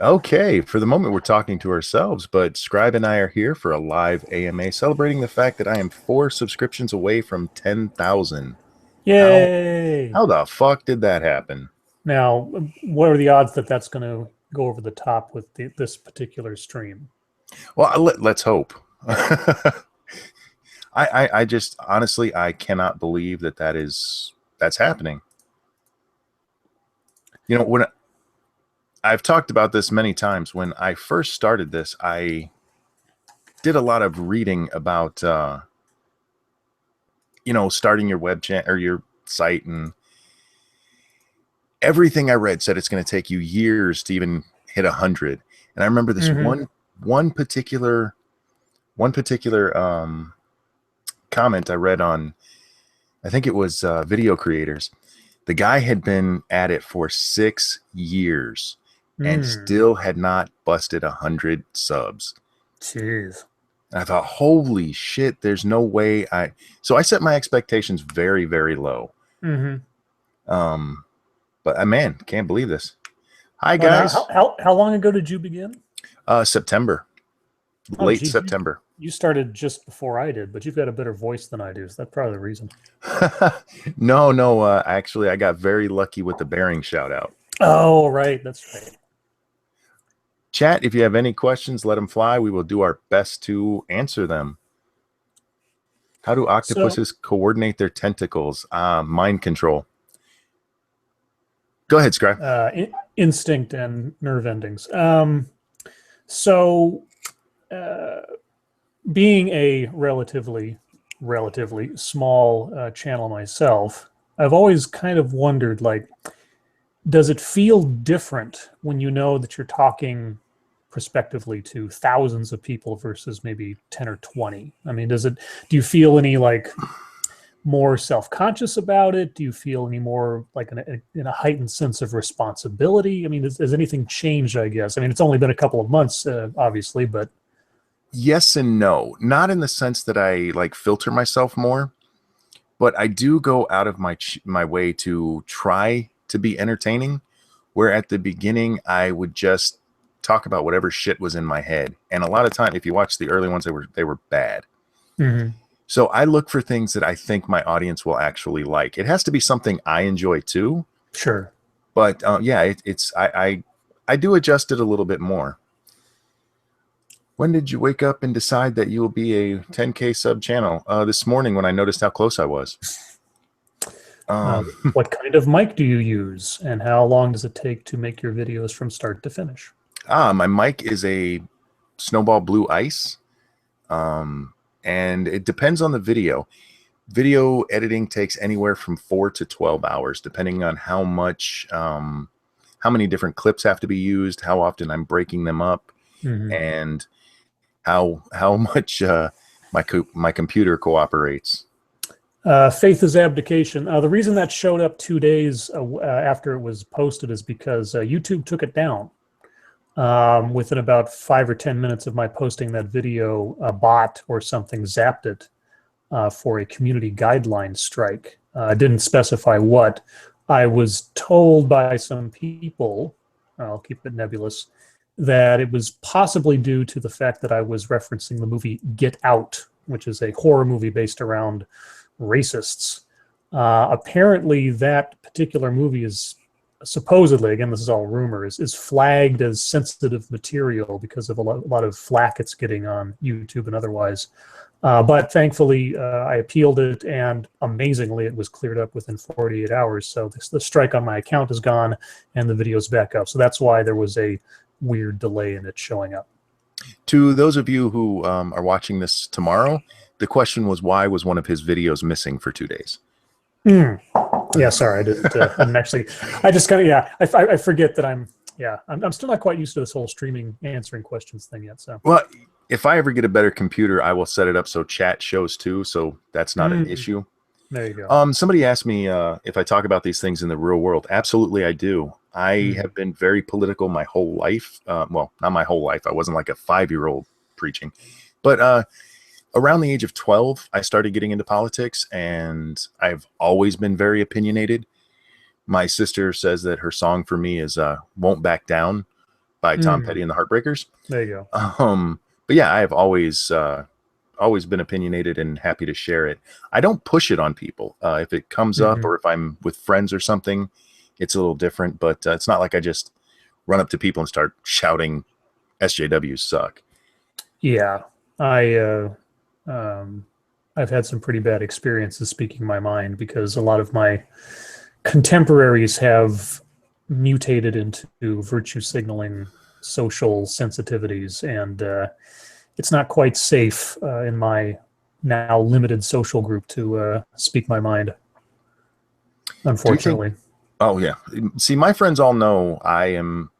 Okay, for the moment we're talking to ourselves, but Scribe and I are here for a live AMA celebrating the fact that I am 4 subscriptions away from 10,000. How Yay! how the fuck did that happen? Now, what are the odds that that's going to go over the top with this particular stream? Well, let's hope. I just honestly I cannot believe that's happening. You know, when I've talked about this many times, when I first started this, I did a lot of reading about starting your web chat or your site, and everything I read said it's going to take you years to even hit 100. And I remember this Hmm. one particular comment I read on, I think it was Video Creators. The guy had been at it for 6 years and Mm. still had not busted 100 subs. Jeez. And I thought, holy shit, there's no way so I set my expectations very, very low. Hmm. Um, but man, can't believe this. Hi Well, now, how, guys. how how long ago did you begin? September, Oh, late geez, September. you started just before I did, but you've got a better voice than I do, so that's probably the reason. No, actually, I got very lucky with the bearing shout out. Oh, right, that's right. Chat, if you have any questions, let them fly. We will do our best to answer them. How do So, octopuses coordinate their tentacles? Mind control. Go ahead, Scribe. instinct and nerve endings. So, uh, being a relatively small channel myself, I've always kind of wondered, like, does it feel different when you know that you're talking prospectively to thousands of people versus maybe 10 or 20? I mean, do you feel any like more self-conscious about it? Do you feel any more like in a heightened sense of responsibility? I mean, has anything changed, I guess? I mean, it's only been a couple of months, obviously, but Yes and no. Not in the sense that I like filter myself more, but I do go out of my way to try to be entertaining. Where at the beginning I would just talk about whatever shit was in my head, and a lot of time, if you watch the early ones, they were bad. Mhm. So I look for things that I think my audience will actually like. It has to be something I enjoy too, Sure. but yeah, I do adjust it a little bit more. When did you wake up and decide that you will be a 10K sub channel? This morning when I noticed how close I was. Uh, Um, what kind of mic do you use, and how long does it take to make your videos from start to finish? my mic is a Snowball Blue Ice, um, and it depends on the video. Video editing takes anywhere from 4 to 12 hours, depending on how many different clips have to be used, how often I'm breaking them up, Mhm. and how much my computer cooperates. Faith is abdication. The reason that showed up 2 days after it was posted is because YouTube took it down. Within about 5 or 10 minutes of my posting that video, a bot or something zapped it for a community guideline strike. I didn't specify what. I was told by some people, I'll keep it nebulous, that it was possibly due to the fact that I was referencing the movie Get Out, which is a horror movie based around racists. Apparently, that particular movie is supposedly, again, this is all rumors, is flagged as sensitive material because of a lot of flack it's getting on YouTube and otherwise. But thankfully, I appealed it, and amazingly, it was cleared up within 48 hours. So the strike on my account is gone, and the video's back up. So that's why there was a weird delay in it showing up. To those of you who are watching this tomorrow, the question was, why was one of his videos missing for 2 days? Mm. Yeah, sorry, I didn't actually. I just kind of, yeah, I forget that I'm still not quite used to this whole streaming answering questions thing yet. So, Well, if I ever get a better computer, I will set it up so chat shows too, so that's not an mm, issue. there you go. Somebody asked me if I talk about these things in the real world. Absolutely, I do. I Mm. have been very political my whole life. Well, not my whole life. I wasn't like a 5-year-old preaching, but around the age of 12, I started getting into politics, and I've always been very opinionated. My sister says that her song for me is "Won't Back Down." by Tom Petty and the Heartbreakers. There you go. But yeah, I have always been opinionated and happy to share it. I don't push it on people. If it comes up or if I'm with friends or something, it's a little different. But it's not like I just run up to people and start shouting, "SJWs suck." Yeah, I've had some pretty bad experiences speaking my mind because a lot of my contemporaries have mutated into virtue signaling social sensitivities, and it's not quite safe in my now limited social group to speak my mind, unfortunately. Oh yeah. See, my friends all know I am.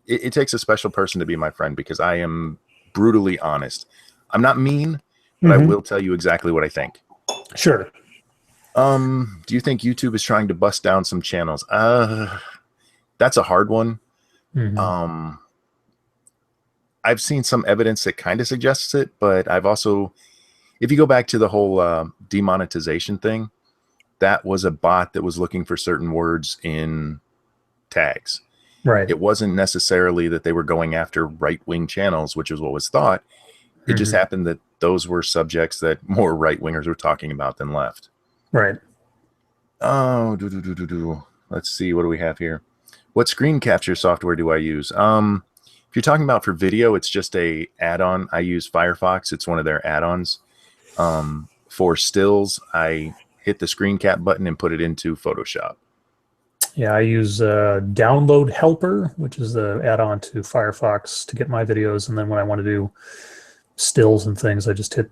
It takes a special person to be my friend because I am brutally honest. I'm not mean, but I will tell you exactly what I think. Sure. Do you think YouTube is trying to bust down some channels? That's a hard one. I've seen some evidence that kind of suggests it, but I've also, if you go back to the whole demonetization thing, that was a bot that was looking for certain words in tags. Right. It wasn't necessarily that they were going after right-wing channels, which is what was thought. It just happened that those were subjects that more right-wingers were talking about than left. Right. Oh, let's see. What do we have here? What screen capture software do I use? If you're talking about for video, it's just a add-on. I use Firefox. It's one of their add-ons. For stills, I hit the screen cap button and put it into Photoshop. Yeah, I use Download Helper, which is the add-on to Firefox to get my videos. And then when I want to do stills and things, I just hit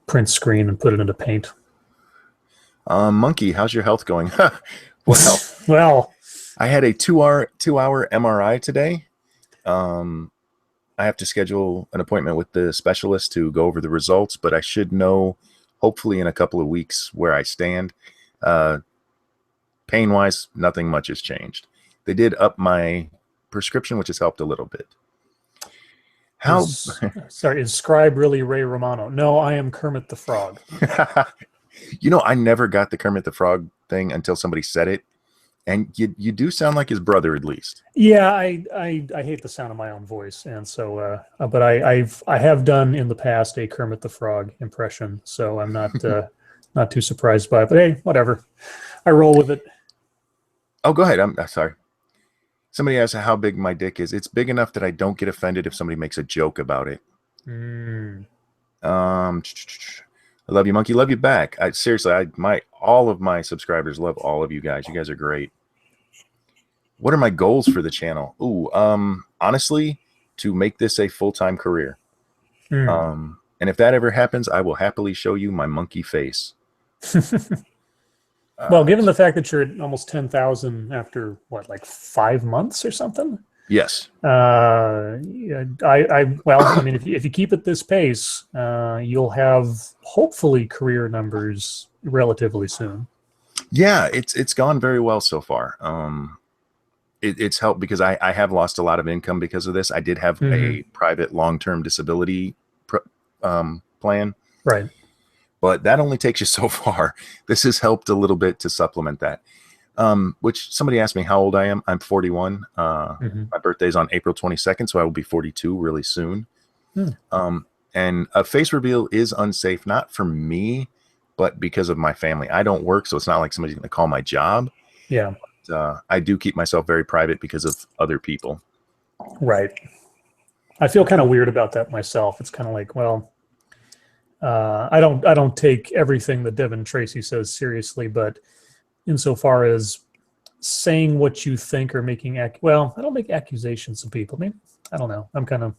print screen and put it into Paint. Monkey, how's your health going? Well, I had a two-hour MRI today. I have to schedule an appointment with the specialist to go over the results, but I should know hopefully in a couple of weeks where I stand. Pain-wise, nothing much has changed. They did up my prescription, which has helped a little bit. Is Scribe really Ray Romano? No, I am Kermit the Frog. You know, I never got the Kermit the Frog thing until somebody said it. And you do sound like his brother, at least. Yeah, I hate the sound of my own voice, and so but I have done in the past a Kermit the Frog impression, so I'm not not too surprised by it. But hey, whatever, I roll with it. Oh, go ahead. I'm sorry. Somebody asked how big my dick is. It's big enough that I don't get offended if somebody makes a joke about it. I love you, Monkey. Love you back. Seriously, all of my subscribers love all of you guys. You guys are great. What are my goals for the channel? Ooh, honestly, to make this a full-time career. And if that ever happens, I will happily show you my monkey face. Well, given the fact that you're at almost 10,000 after what, like 5 months or something? Yes. Yeah, well, I mean, if you keep at this pace, you'll have hopefully career numbers relatively soon. Yeah, it's gone very well so far. It's helped because I have lost a lot of income because of this. I did have a private long-term disability plan. Right. But that only takes you so far. This has helped a little bit to supplement that. Which somebody asked me how old I am. I'm 41. My birthday's on April 22nd, so I will be 42 really soon. And a face reveal is unsafe, not for me, but because of my family. I don't work, so it's not like somebody's going to call my job. Yeah. But, I do keep myself very private because of other people. Right. I feel kind of weird about that myself. It's kind of like, well, I don't take everything that Devin Tracy says seriously, but insofar as saying what you think or making well, I don't make accusations of people. Maybe I don't know. I'm a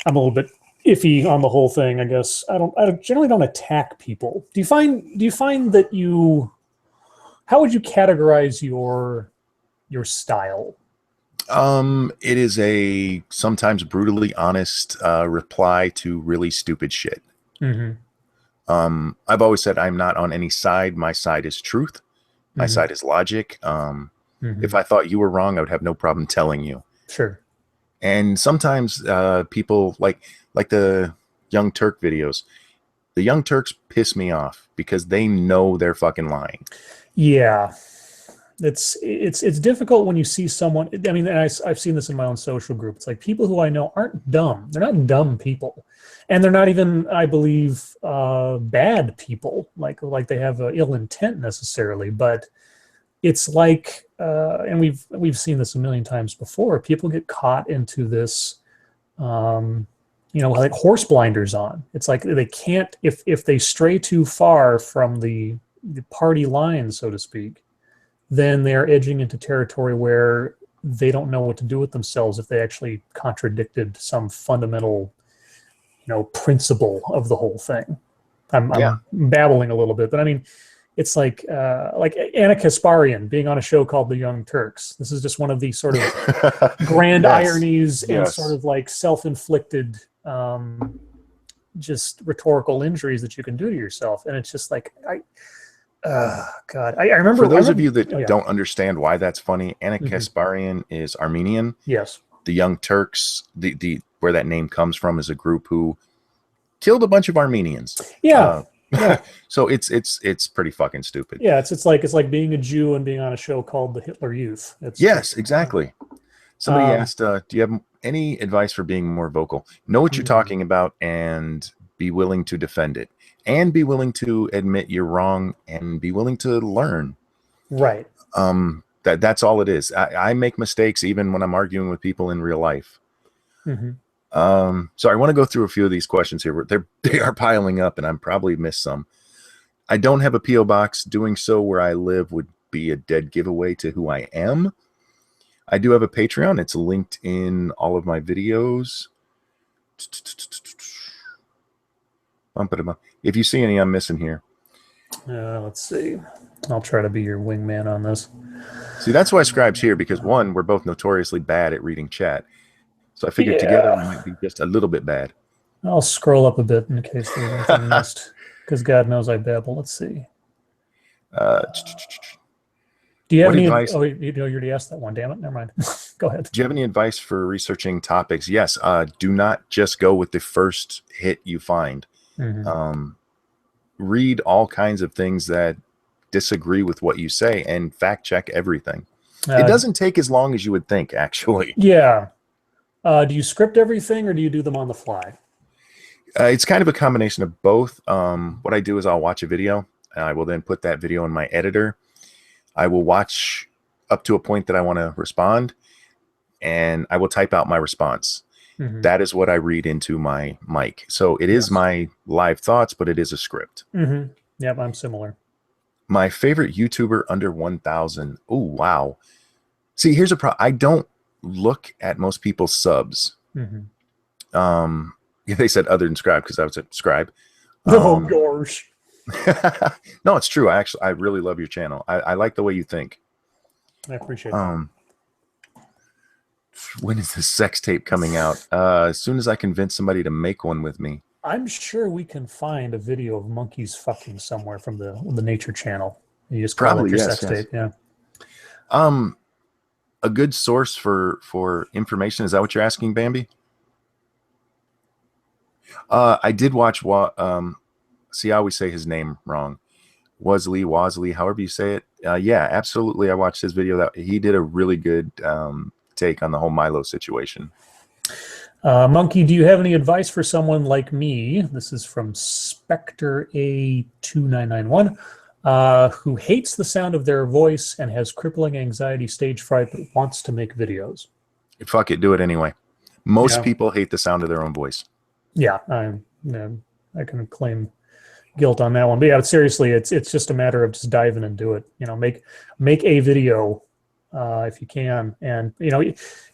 little bit iffy on the whole thing, I guess. I generally don't attack people. Do you find that how would you categorize your style? It is a sometimes brutally honest reply to really stupid shit. I've always said I'm not on any side. My side is truth. My side is logic. If I thought you were wrong, I would have no problem telling you. Sure. And sometimes people like the Young Turk videos. The Young Turks piss me off because they know they're fucking lying. Yeah. It's difficult when you see someone. I mean, and I've seen this in my own social group. It's like people who I know aren't dumb. They're not dumb people, and they're not even, I believe, bad people. Like they have ill intent necessarily, but it's like, and we've seen this a million times before. People get caught into this, like horse blinders on. It's like they can't, if they stray too far from the party line, so to speak, then they're edging into territory where they don't know what to do with themselves if they actually contradicted some fundamental, principle of the whole thing. I'm babbling a little bit, but I mean, it's like Anna Kasparian being on a show called The Young Turks. This is just one of these sort of grand ironies and sort of like self-inflicted, just rhetorical injuries that you can do to yourself. And it's just like, God, I remember. For those of you that don't understand why that's funny, Anna Kasparian is Armenian. Yes. The Young Turks, the where that name comes from, is a group who killed a bunch of Armenians. Yeah. So it's pretty fucking stupid. Yeah, it's like being a Jew and being on a show called The Hitler Youth. Exactly. Somebody asked, do you have any advice for being more vocal? Know what you're talking about and be willing to defend it. And be willing to admit you're wrong and be willing to learn. Right. That's all it is. I make mistakes even when I'm arguing with people in real life. So I want to go through a few of these questions here. They are piling up and I'm probably missed some. I don't have a P.O. box. Doing so where I live would be a dead giveaway to who I am. I do have a Patreon. It's linked in all of my videos. If you see any I'm missing here. Let's see. I'll try to be your wingman on this. See, that's why Scribe's here, because one, we're both notoriously bad at reading chat. So I figured together we might be just a little bit bad. I'll scroll up a bit in case there's anything missed, because God knows I babble. Let's see. Do you have any advice? Oh, you already asked that one. Damn it. Never mind. Go ahead. Do you have any advice for researching topics? Yes. Do not just go with the first hit you find. Read all kinds of things that disagree with what you say and fact check everything. It doesn't take as long as you would think, actually. Yeah. Do you script everything or do you do them on the fly? It's kind of a combination of both. What I do is I'll watch a video and I will then put that video in my editor. I will watch up to a point that I want to respond and I will type out my response. That is what I read into my mic. So it is my live thoughts, but it is a script. Yep, I'm similar. My favorite YouTuber under 1,000. Oh, wow. See, here's a problem. I don't look at most people's subs. They said other than Scribe because I was at Scribe. Oh, gosh. No, it's true. I really love your channel. I like the way you think. I appreciate it. When is this sex tape coming out? As soon as I convince somebody to make one with me. I'm sure we can find a video of monkeys fucking somewhere from the Nature Channel. You just call it your sex tape, yeah. A good source for information. Is that what you're asking, Bambi? I did watch. See, I always say his name wrong. Wasley, however you say it. Yeah, absolutely. I watched his video. That he did a really good take on the whole Milo situation. Monkey, do you have any advice for someone like me? This is from Spectre A2991, who hates the sound of their voice and has crippling anxiety, stage fright, but wants to make videos. Fuck it, do it anyway. Most people hate the sound of their own voice. Yeah, I can claim guilt on that one. But yeah, seriously, it's just a matter of just diving and do it. Make a video if you can, and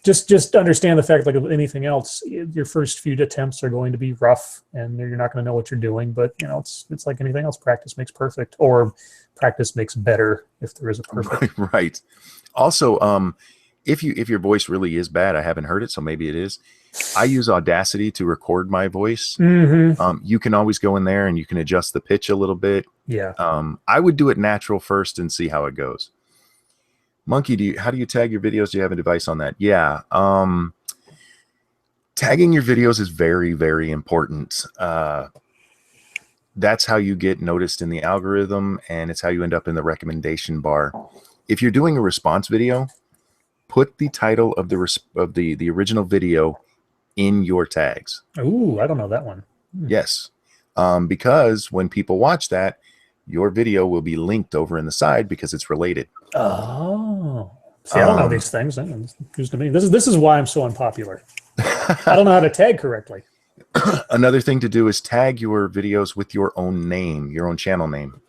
just understand the fact, like anything else, your first few attempts are going to be rough, and you're not going to know what you're doing. But it's like anything else. Practice makes perfect, or practice makes better if there is a perfect. Right. Also, if your voice really is bad, I haven't heard it, so maybe it is. I use Audacity to record my voice. You can always go in there and you can adjust the pitch a little bit. Yeah. I would do it natural first and see how it goes. Monkey, how do you tag your videos? Do you have a device on that? Yeah. Tagging your videos is very, very important. That's how you get noticed in the algorithm, and it's how you end up in the recommendation bar. if you're doing a response video, put the title of the original video in your tags. Ooh, I don't know that one. Yes, because when people watch that, your video will be linked over in the side because it's related. Oh, see, I don't know these things. News to me. This is why I'm so unpopular. I don't know how to tag correctly. Another thing to do is tag your videos with your own name, your own channel name,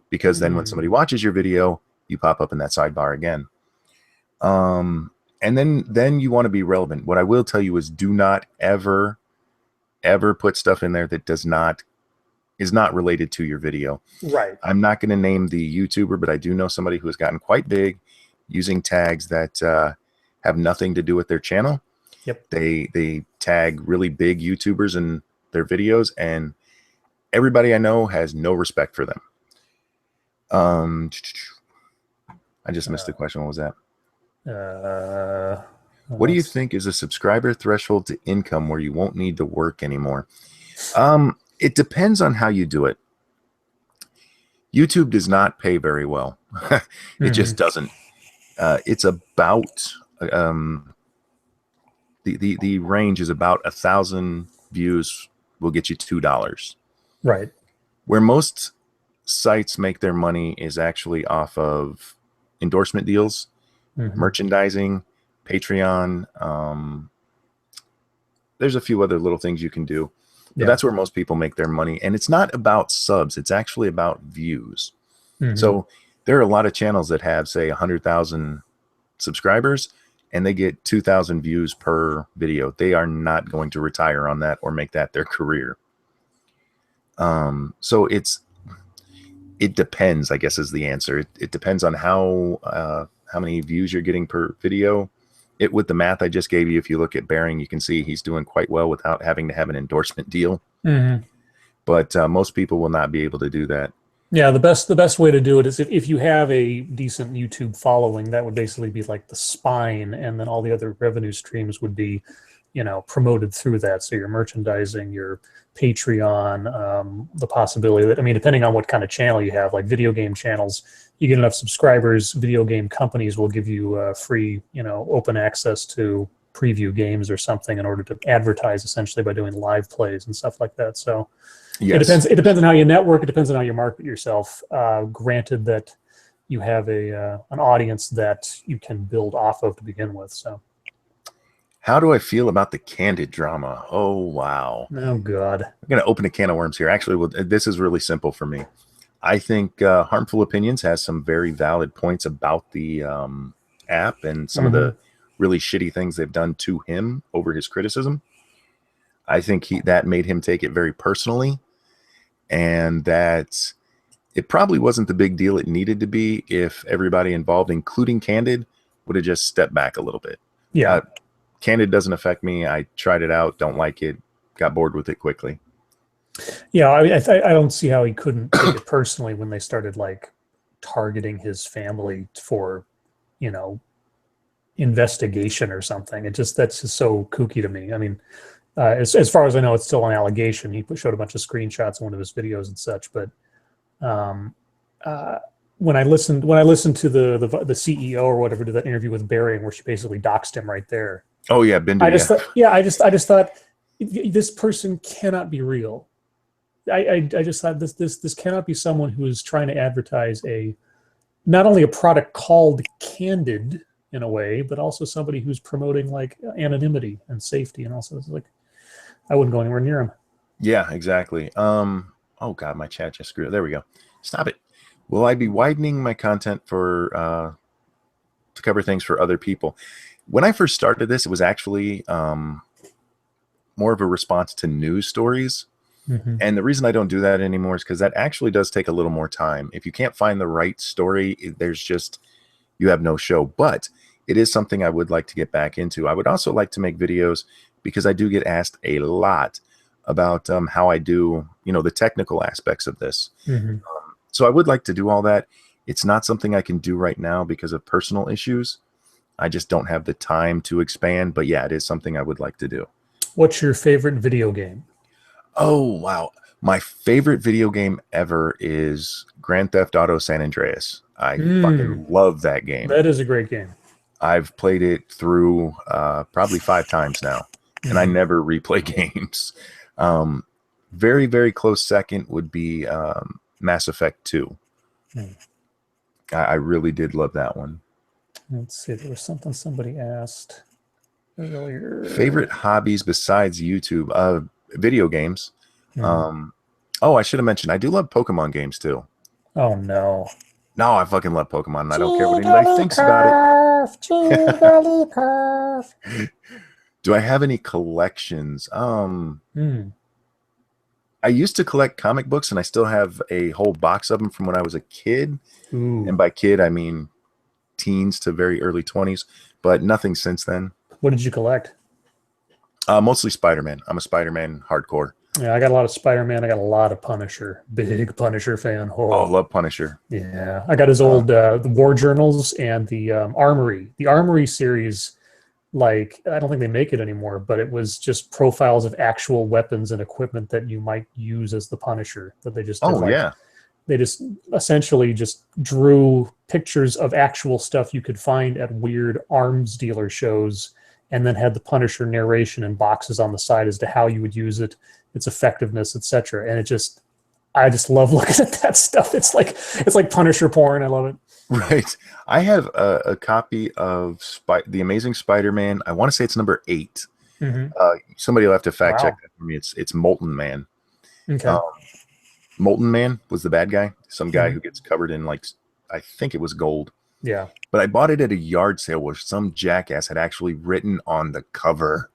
because then when somebody watches your video, you pop up in that sidebar again. And then you want to be relevant. What I will tell you is do not ever put stuff in there that is not related to your video. Right. I'm not going to name the YouTuber, but I do know somebody who has gotten quite big using tags that have nothing to do with their channel. Yep. They tag really big YouTubers in their videos, and everybody I know has no respect for them. I just missed the question. What was that? What do you think is a subscriber threshold to income where you won't need to work anymore? It depends on how you do it. YouTube does not pay very well. It just doesn't. It's about the range is about 1,000 views will get you $2. Right. Where most sites make their money is actually off of endorsement deals, merchandising, Patreon. There's a few other little things you can do, but that's where most people make their money. And it's not about subs. It's actually about views. So there are a lot of channels that have, say, 100,000 subscribers, and they get 2,000 views per video. They are not going to retire on that or make that their career. So it depends, I guess, is the answer. It depends on how many views you're getting per video. With the math I just gave you, if you look at Bearing, you can see he's doing quite well without having to have an endorsement deal. But most people will not be able to do that. Yeah, the best way to do it is if you have a decent YouTube following, that would basically be like the spine, and then all the other revenue streams would be, promoted through that. So your merchandising, your Patreon, the possibility that, depending on what kind of channel you have, like video game channels, you get enough subscribers, video game companies will give you free, open access to preview games or something in order to advertise, essentially, by doing live plays and stuff like that. So it depends on how you network. It depends on how you market yourself. Granted that you have an audience that you can build off of to begin with. So how do I feel about the Candid drama? Oh, wow. Oh, God. I'm going to open a can of worms here. Actually, this is really simple for me. I think Harmful Opinions has some very valid points about the app and some of the really shitty things they've done to him over his criticism. I think that made him take it very personally, and that it probably wasn't the big deal it needed to be if everybody involved, including Candid, would have just stepped back a little bit. Yeah. Candid doesn't affect me. I tried it out, don't like it, got bored with it quickly. Yeah, I don't see how he couldn't take it personally when they started like targeting his family for, investigation or something. That's just so kooky to me. As far as I know, it's still an allegation. He showed a bunch of screenshots in one of his videos and such. But when I listened to the CEO or whatever, to that interview with Bearing, where she basically doxed him right there. Oh yeah, Bindu. I just thought this person cannot be real. I just thought this cannot be someone who is trying to advertise not only a product called Candid in a way, but also somebody who's promoting like anonymity and safety, and also it's like I wouldn't go anywhere near him. Yeah, exactly. Oh God, my chat just screwed. There we go. Stop it. Will I be widening my content for to cover things for other people? When I first started this, it was actually more of a response to news stories. And the reason I don't do that anymore is because that actually does take a little more time. If you can't find the right story, you have no show. But it is something I would like to get back into. I would also like to make videos, because I do get asked a lot about how I do, the technical aspects of this. So I would like to do all that. It's not something I can do right now because of personal issues. I just don't have the time to expand. But yeah, it is something I would like to do. What's your favorite video game? Oh, wow. My favorite video game ever is Grand Theft Auto San Andreas. I fucking love that game. That is a great game. I've played it through probably 5 times now, and I never replay games. Very, very close second would be Mass Effect 2. I really did love that one. Let's see. There was something somebody asked earlier. Favorite hobbies besides YouTube? Video games. I should have mentioned, I do love Pokemon games too. Oh, no. No, I fucking love Pokemon, and I don't care what anybody thinks about it. Do I have any collections? I used to collect comic books, and I still have a whole box of them from when I was a kid. Ooh. And by kid, I mean teens to very early 20s, but nothing since then. What did you collect? Mostly Spider-Man. I'm a Spider-Man hardcore. Yeah, I got a lot of Spider-Man. I got a lot of Punisher. Big Punisher fan. Oh, love Punisher. Yeah. I got his old the War Journals and the Armory. The Armory series, like, I don't think they make it anymore, but it was just profiles of actual weapons and equipment that you might use as the Punisher. That they just did, they just essentially just drew pictures of actual stuff you could find at weird arms dealer shows, and then had the Punisher narration and boxes on the side as to how you would use it, its effectiveness, etc. And I just love looking at that stuff. It's like Punisher porn. I love it. Right. I have a copy of The Amazing Spider-Man. I want to say it's number 8. Somebody will have to fact check that for me. It's Molten Man. Okay. Molten Man was the bad guy. Some guy who gets covered in, like, I think it was gold. Yeah. But I bought it at a yard sale where some jackass had actually written on the cover.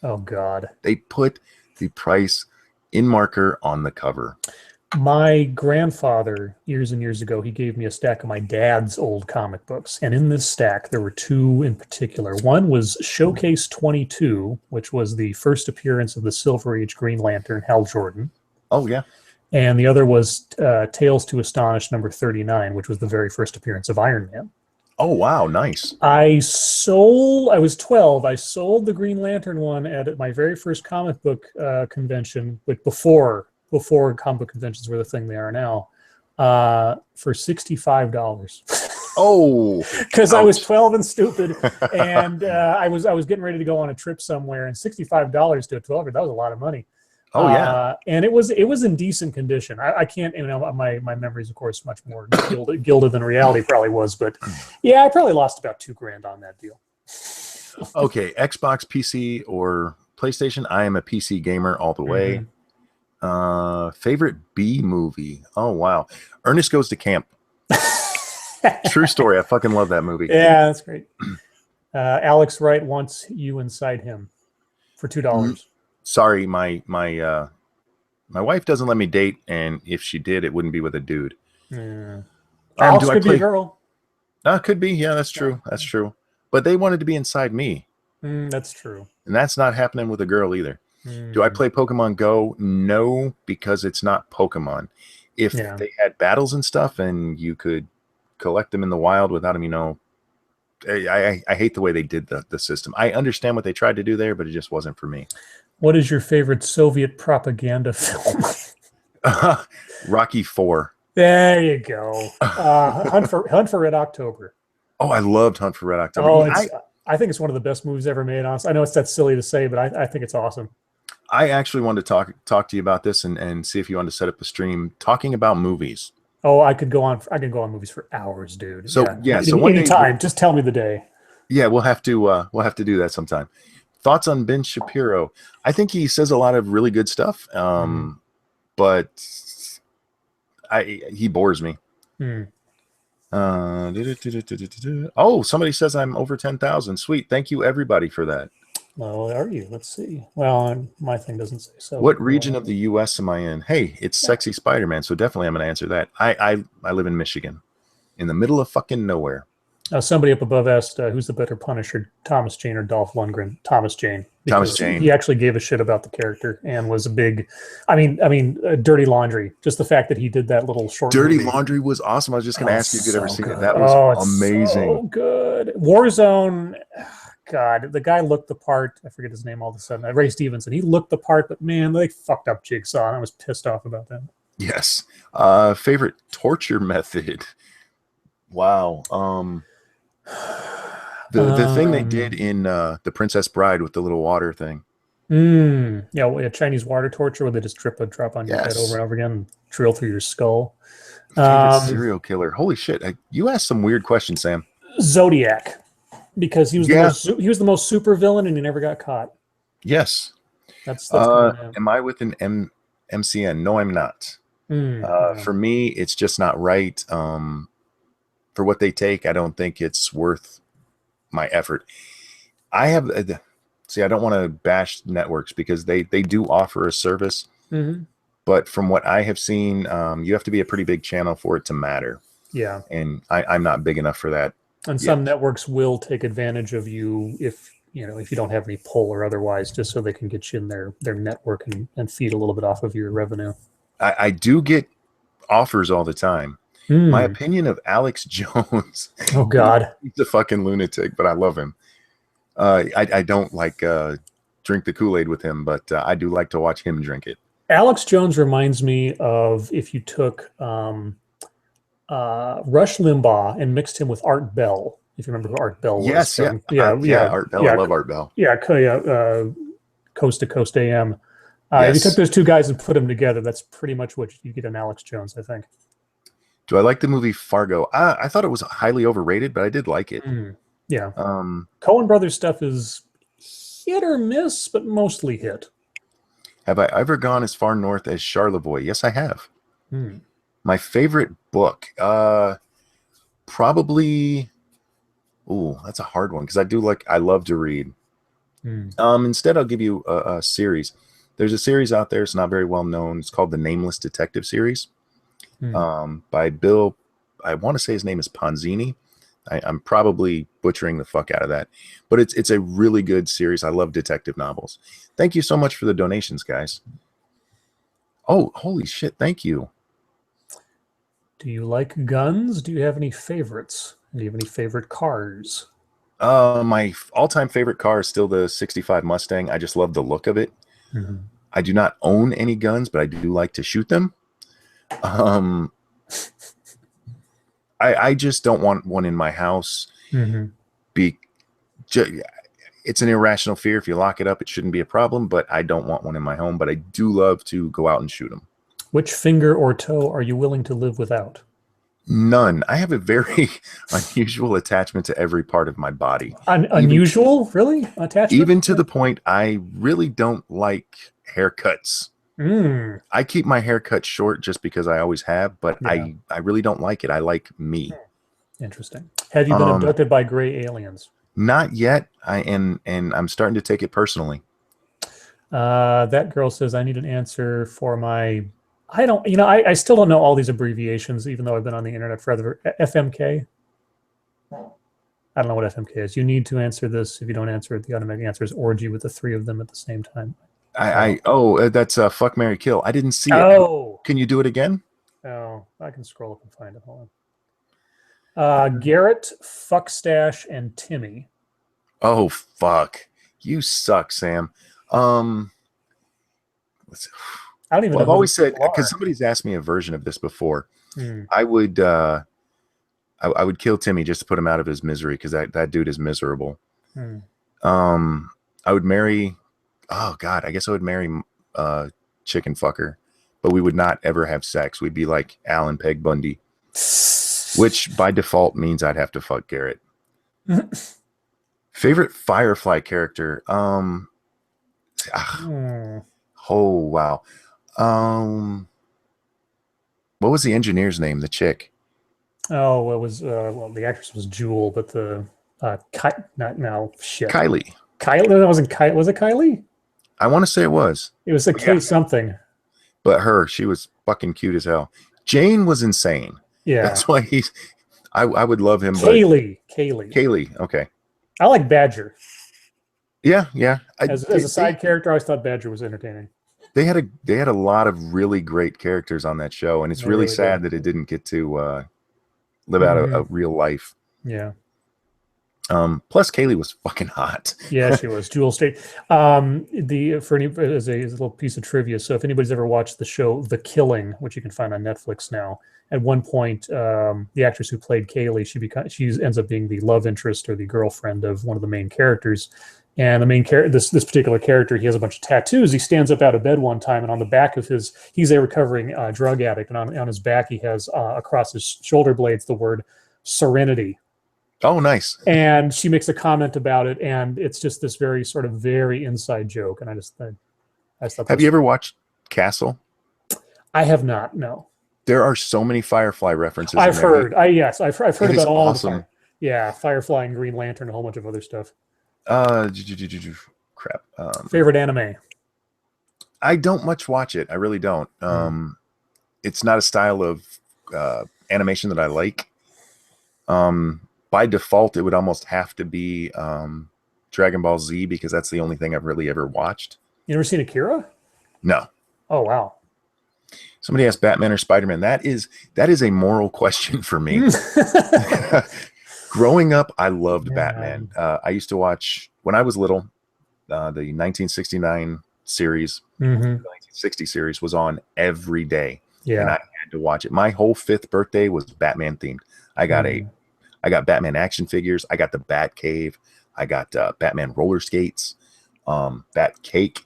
Oh, God. They put the price in marker on the cover. My grandfather, years and years ago, he gave me a stack of my dad's old comic books. And in this stack, there were 2 in particular. One was Showcase 22, which was the first appearance of the Silver Age Green Lantern, Hal Jordan. Oh, yeah. And the other was Tales to Astonish number 39, which was the very first appearance of Iron Man. Oh, wow. Nice. I was 12. I sold the Green Lantern one at my very first comic book convention, but before comic book conventions were the thing they are now, for $65. Oh, because I was 12 and stupid, and I was getting ready to go on a trip somewhere, and $65 to a 12-year, that was a lot of money. Oh, yeah. And it was in decent condition. I can't, my memories, of course, much more gilded than reality probably was, but yeah, I probably lost about $2,000 on that deal. Okay, Xbox, PC, or PlayStation. I am a PC gamer all the way. Favorite B movie? Oh, wow. Ernest Goes to Camp. True story. I fucking love that movie. Yeah, that's great. Alex Wright wants you inside him for $2. Sorry, my wife doesn't let me date, and if she did, it wouldn't be with a dude. Alex could be a girl. Could be. Yeah, that's true. That's true. But they wanted to be inside me. That's true. And that's not happening with a girl either. Do I play Pokemon Go? No, because it's not Pokemon. If they had battles and stuff, and you could collect them in the wild without them, I hate the way they did the system. I understand what they tried to do there, but it just wasn't for me. What is your favorite Soviet propaganda film? Rocky IV. There you go. Hunt for Red October. Oh, I loved Hunt for Red October. Oh, I think it's one of the best movies ever made. Honestly, I know it's silly to say, but I think it's awesome. I actually wanted to talk to you about this and see if you wanted to set up a stream talking about movies. Oh, I could go on movies for hours, dude. So so one anytime, just tell me the day. Yeah, we'll have to do that sometime. Thoughts on Ben Shapiro? I think he says a lot of really good stuff, but he bores me. Oh, somebody says I'm over 10,000. Sweet, thank you everybody for that. Well, are you? Let's see. Well, my thing doesn't say so. What region of the U.S. am I in? Hey, it's Sexy Spider-Man, so definitely I'm going to answer that. I live in Michigan, in the middle of fucking nowhere. Somebody up above asked, who's the better Punisher, Thomas Jane or Dolph Lundgren? Thomas Jane. Thomas Jane. He actually gave a shit about the character and was a big, Dirty Laundry. Just the fact that he did that little short Dirty movie. Laundry was awesome. I was just going to ask you if you'd ever seen it. That was amazing. So good. Warzone, God, the guy looked the part. I forget his name all of a sudden. Ray Stevenson. He looked the part, but man, they fucked up Jigsaw, and I was pissed off about that. Yes. Favorite torture method? Wow. The thing they did in the Princess Bride with the little water thing. Yeah, well, yeah, Chinese water torture where they just drop on your head over Yes. and over again and drill through your skull. Favorite Um, serial killer. Holy shit. You asked some weird questions, Sam. Zodiac, because Yeah. he was the most super villain and he never got caught. Yes. That's going in. Am I with an MCN? No, I'm not. Yeah. For me, it's just not right. For what they take, I don't think it's worth my effort. I have see, I don't want to bash networks because they do offer a service, Mm-hmm. but from what I have seen, you have to be a pretty big channel for it to matter, Yeah. and I'm not big enough for that And yet. some networks will take advantage of you if if you don't have any pull or otherwise, just so they can get you in their network and feed a little bit off of your revenue. I do get offers all the time. My Hmm. opinion of Alex Jones, Oh God. he's a fucking lunatic, but I love him. I don't like drink the Kool-Aid with him, but I do like to watch him drink it. Alex Jones reminds me of if you took Rush Limbaugh and mixed him with Art Bell. If you remember who Art Bell was Yes, yeah, from, yeah, yeah. yeah, Art Bell, I yeah, love Art Bell. yeah, Coast to Coast AM. If you took Yes. those two guys and put them together, that's pretty much what you get in Alex Jones, I think. Do I like the movie Fargo? I thought it was highly overrated, but I did like it. Yeah. Um, Coen Brothers stuff is hit or miss, but mostly hit. have I ever gone as far north as Charlevoix? Yes, I have. Hmm. My favorite book, probably. Ooh, that's a hard one because I love to read. Hmm. Instead, I'll give you a series. There's a series out there. It's not very well known. It's called the Nameless Detective series, Hmm. by Bill. I want to say his name is Ponzini. I'm probably butchering the fuck out of that, but it's a really good series. I love detective novels. Thank you so much for the donations, guys. Oh, holy shit! Thank you. Do you like guns? Do you have any favorites? Do you have any favorite cars? My all-time favorite car is still the '65 Mustang. I just love the look of it. Mm-hmm. I do not own any guns, but I do like to shoot them. Um, I just don't want one in my house. Mm-hmm. Be it's an irrational fear. If you lock it up, it shouldn't be a problem, but I don't want one in my home. But I do love to go out and shoot them. Which finger or toe are you willing to live without? None. I have a very unusual attachment to every part of my body. Even Unusual, really? Attachment? even to the point I really don't like haircuts. Mm. I keep my hair cut short just because I always have, but Yeah. I really don't like it. I like me. Interesting. Have you been abducted by gray aliens? Not yet. And I'm starting to take it personally. That girl says I need an answer for my. I don't. I still don't know all these abbreviations, even though I've been on the internet forever. FMK. I don't know what FMK is. You need to answer this. If you don't answer it, the automatic answer is orgy with the three of them at the same time. That's fuck Mary Kill. I didn't see it. Oh, Can you do it again? oh, I can scroll up and find it. Hold on. Garrett, Fuckstash, and Timmy. Oh fuck. You suck, Sam. Let's I don't even Well, know I've who always these said, people because are. somebody's asked me a version of this before. Hmm. I would I would kill Timmy just to put him out of his misery because that dude is miserable. Hmm. I would marry. Oh God, I guess I would marry chicken fucker, but we would not ever have sex. We'd be like Alan Peg Bundy, which by default means I'd have to fuck Garrett. Favorite Firefly character? Hmm. Oh wow. What was the engineer's name? The chick. Oh, it was well, the actress was Jewel, but the not now shit. Kylie. Kylie, that wasn't Kylie. Was it Kylie? I want to say it was. It was a But yeah, K something. but she was fucking cute as hell. Jane was insane. Yeah. That's why I would love him, but Kaylee. Kaylee, okay. I like Badger. Yeah. As a side character, I always thought Badger was entertaining. They had a lot of really great characters on that show, and it's They really really sad did. that it didn't get to live out a real life. Yeah. Plus Kaylee was fucking hot. Yeah, she was Jewel State. As a little piece of trivia, so if anybody's ever watched the show The Killing, which you can find on Netflix now, at one point, the actress who played Kaylee, she ends up being the love interest or the girlfriend of one of the main characters. And the main character, this particular character, he has a bunch of tattoos. He stands up out of bed one time, and on the back of he's a recovering drug addict, and on his back he has across his shoulder blades the word Serenity. Oh, nice. And she makes a comment about it, and it's just this very inside joke. And I thought. Have you ever watched Castle? I have not. No. There are so many Firefly references. I've heard. I've heard about all awesome. of them. Yeah, Firefly and Green Lantern, a whole bunch of other stuff. Crap. Favorite anime? I don't much watch it. I really don't. It's not a style of animation that I like. By default, it would almost have to be Dragon Ball Z because that's the only thing I've really ever watched. You never seen Akira? No. Oh, wow. Somebody asked Batman or Spider-Man. That is a moral question for me. Growing up, I loved Batman. I used to watch, when I was little, the 1969 series, the 1960 series was on every day. Yeah. And I had to watch it. My whole 5th birthday was Batman themed. I got Batman action figures. I got the Bat Cave. I got Batman roller skates, Bat Cake.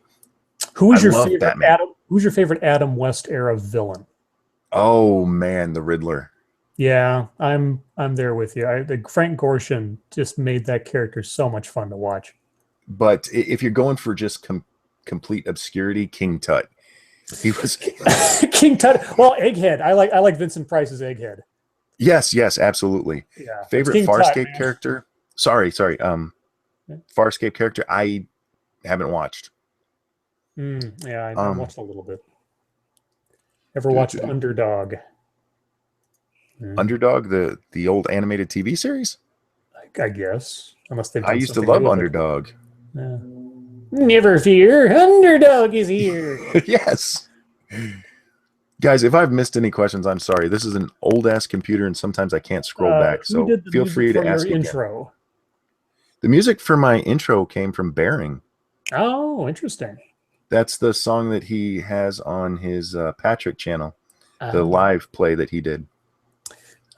Who's your favorite Adam West era villain? Oh man, the Riddler. Yeah, I'm there with you. Frank Gorshin just made that character so much fun to watch. But if you're going for just complete obscurity, King Tut. He was King Tut. Well, Egghead. I like Vincent Price's Egghead. Yes, absolutely. Yeah. Favorite Farscape character? Sorry. Farscape character I haven't watched. Yeah, I watched a little bit. Ever watched Underdog? Underdog, the old animated TV series? I guess. Unless they've I used to love Underdog. Yeah. Never fear, Underdog is here. Yes. Guys, if I've missed any questions, I'm sorry. This is an old-ass computer, and sometimes I can't scroll back, so feel free to ask again. Intro? The music for my intro came from Bearing. Oh, interesting. That's the song that he has on his Patrick channel, the live play that he did.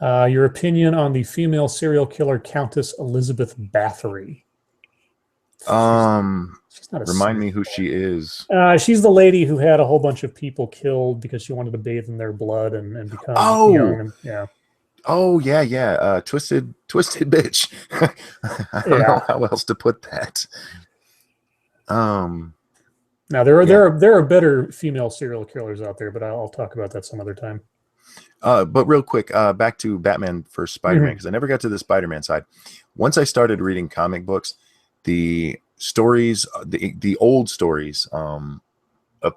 Your opinion on the female serial killer Countess Elizabeth Bathory? She's not remind me who she is. She's the lady who had a whole bunch of people killed because she wanted to bathe in their blood and become young. And, yeah. Oh yeah. Twisted bitch. I don't know how else to put that. Now there are better female serial killers out there, but I'll talk about that some other time. But real quick, back to Batman versus Spider-Man, because I never got to the Spider-Man side. Once I started reading comic books, the stories, the old stories of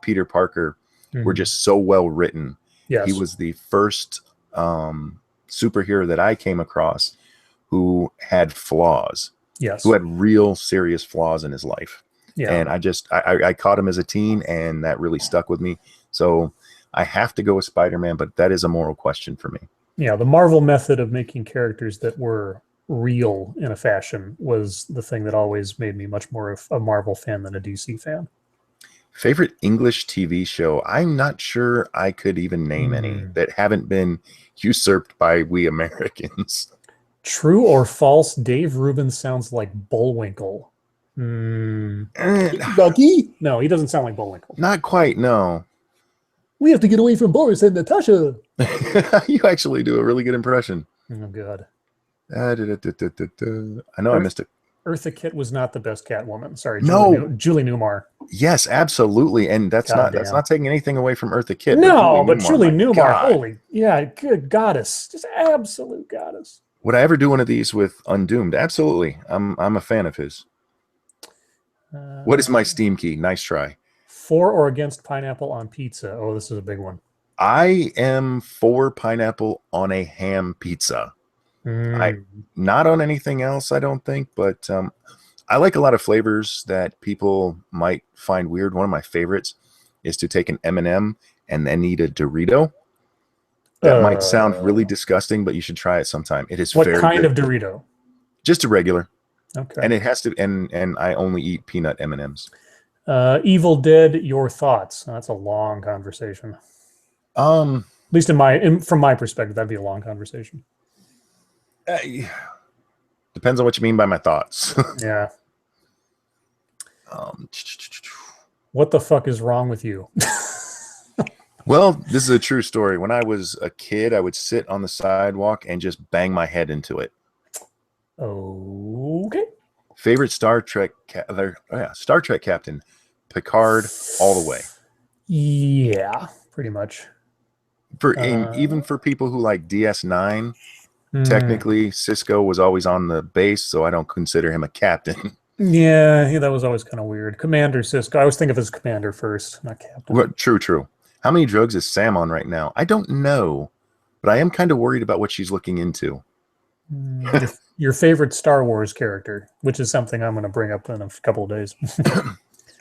Peter Parker were just so well written. Yes. He was the first superhero that I came across who had flaws. Yes. Who had real serious flaws in his life. Yeah. And I caught him as a teen, and that really stuck with me. So I have to go with Spider-Man, but that is a moral question for me. Yeah, the Marvel method of making characters that were real in a fashion was the thing that always made me much more of a Marvel fan than a DC fan. Favorite English TV show? I'm not sure I could even name any that haven't been usurped by we Americans. True or false, Dave Rubin sounds like Bullwinkle. Bucky? No, he doesn't sound like Bullwinkle. Not quite, no. We have to get away from Boris and Natasha. You actually do a really good impression. Oh, God. I know I missed it. Eartha Kitt was not the best Catwoman. Sorry, Julie Newmar. Yes, absolutely, and that's not taking anything away from Eartha Kitt. No, but Julie Newmar, good goddess, just absolute goddess. Would I ever do one of these with Undoomed? Absolutely, I'm a fan of his. What is my Steam key? Nice try. For or against pineapple on pizza? Oh, this is a big one. I am for pineapple on a ham pizza. Not on anything else, I don't think, but I like a lot of flavors that people might find weird. One of my favorites is to take an M&M and then eat a Dorito. That might sound really disgusting, but you should try it sometime. It is what very kind good. of Dorito? Just a regular. Okay. And it has to, and I only eat peanut M&Ms. Evil Dead, your thoughts? That's a long conversation. Um, At least from my perspective, that'd be a long conversation. Depends on what you mean by my thoughts. Yeah. um, What the fuck is wrong with you? well, this is a true story. When I was a kid, I would sit on the sidewalk and just bang my head into it. Okay. Favorite Star Trek, Star Trek captain, Picard, all the way. Yeah, pretty much. Even for people who like DS9, Hmm. technically Cisco was always on the base, so I don't consider him a captain. Yeah, that was always kind of weird. Commander Cisco. I always think of his commander first, not captain. True. How many drugs is Sam on right now? I don't know, but I am kind of worried about what she's looking into. Your favorite Star Wars character, which is something I'm going to bring up in a couple of days.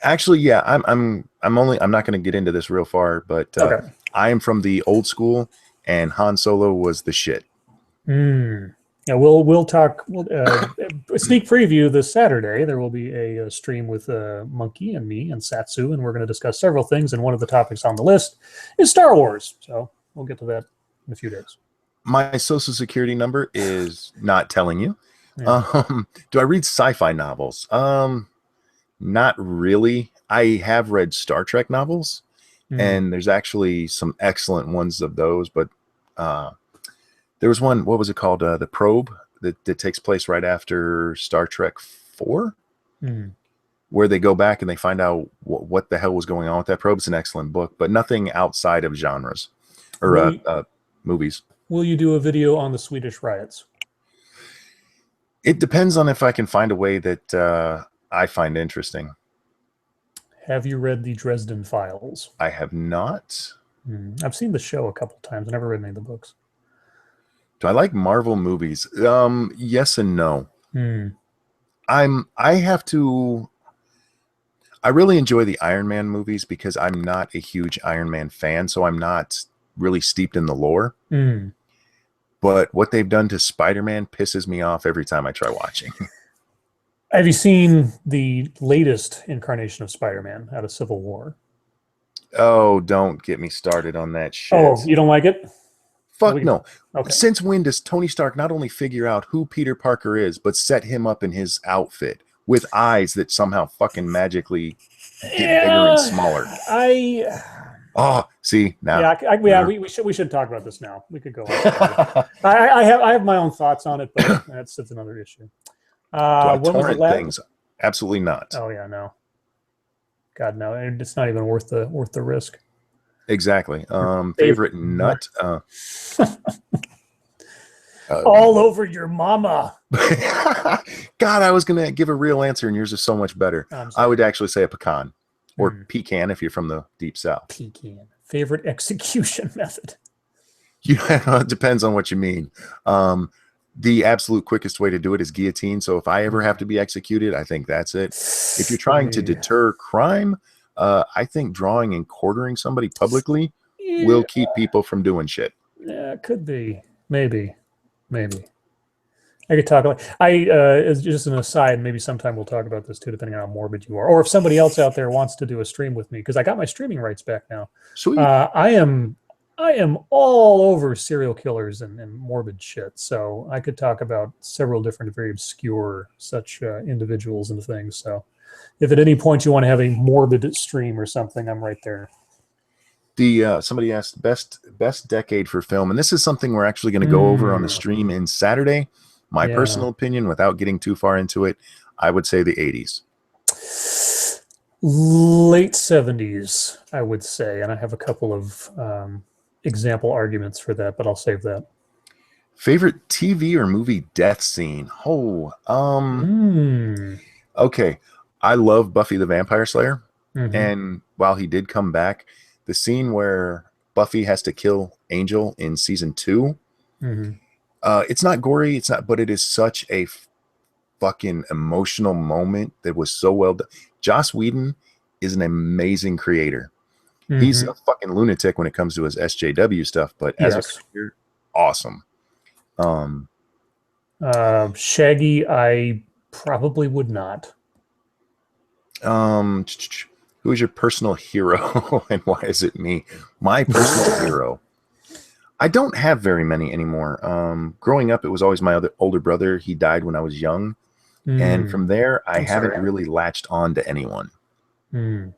Actually, yeah, I'm not going to get into this real far, but Okay. I am from the old school, and Han Solo was the shit. Yeah, we'll talk. Sneak preview this Saturday. There will be a stream with Monkey and me and Satsu, and we're going to discuss several things. And one of the topics on the list is Star Wars. So we'll get to that in a few days. My social security number is not telling you. Yeah. Do I read sci-fi novels? Not really. I have read Star Trek novels, and there's actually some excellent ones of those. But there was one. What was it called? The Probe that takes place right after Star Trek 4, where they go back and they find out what the hell was going on with that probe. It's an excellent book, but nothing outside of genres or movies. Will you do a video on the Swedish riots? It depends on if I can find a way that I find interesting. Have you read the Dresden Files? I have not. I've seen the show a couple of times. I never read any of the books. Do I like Marvel movies? Yes and no. I really enjoy the Iron Man movies because I'm not a huge Iron Man fan, so I'm not really steeped in the lore. But what they've done to Spider-Man pisses me off every time I try watching. Have you seen the latest incarnation of Spider-Man out of Civil War? Oh, don't get me started on that shit. Oh, you don't like it? Fuck no. Okay. Since when does Tony Stark not only figure out who Peter Parker is, but set him up in his outfit with eyes that somehow fucking magically get bigger and smaller? See now. Yeah, we should talk about this now. We could go on. I have my own thoughts on it, but that's another issue. Do I torrent things? Absolutely not. Oh yeah, no. God no, it's not even worth the risk. Exactly. Favorite nut? All over your mama. God, I was gonna give a real answer, and yours is so much better. I would actually say a pecan or pecan if you're from the deep south. Pecan. Favorite execution method? It depends on what you mean. The absolute quickest way to do it is guillotine. So if I ever have to be executed, I think that's it. If you're trying to deter crime, I think drawing and quartering somebody publicly will keep people from doing shit. Yeah, it could be. Maybe. I could talk about. As just an aside, maybe sometime we'll talk about this too, depending on how morbid you are, or if somebody else out there wants to do a stream with me, because I got my streaming rights back now. Sweet. I am all over serial killers and morbid shit, so I could talk about several different, very obscure such individuals and things. So, if at any point you want to have a morbid stream or something, I'm right there. Somebody asked best decade for film, and this is something we're actually going to go over on the stream in Saturday. My personal opinion, without getting too far into it, I would say the 80s. Late 70s, I would say, and I have a couple of example arguments for that, but I'll save that. Favorite TV or movie death scene? Okay. I love Buffy the Vampire Slayer, and while he did come back, the scene where Buffy has to kill Angel in season 2, it's not gory, but it is such a fucking emotional moment that was so well done. Joss Whedon is an amazing creator. He's a fucking lunatic when it comes to his SJW stuff, but as a creator, awesome. Shaggy, I Probably would not. Um, who is your personal hero and why is it me? My personal hero. I don't have very many anymore. Growing up, it was always my older brother. He died when I was young. And from there, I I'm haven't sorry. really latched on to anyone. Mm.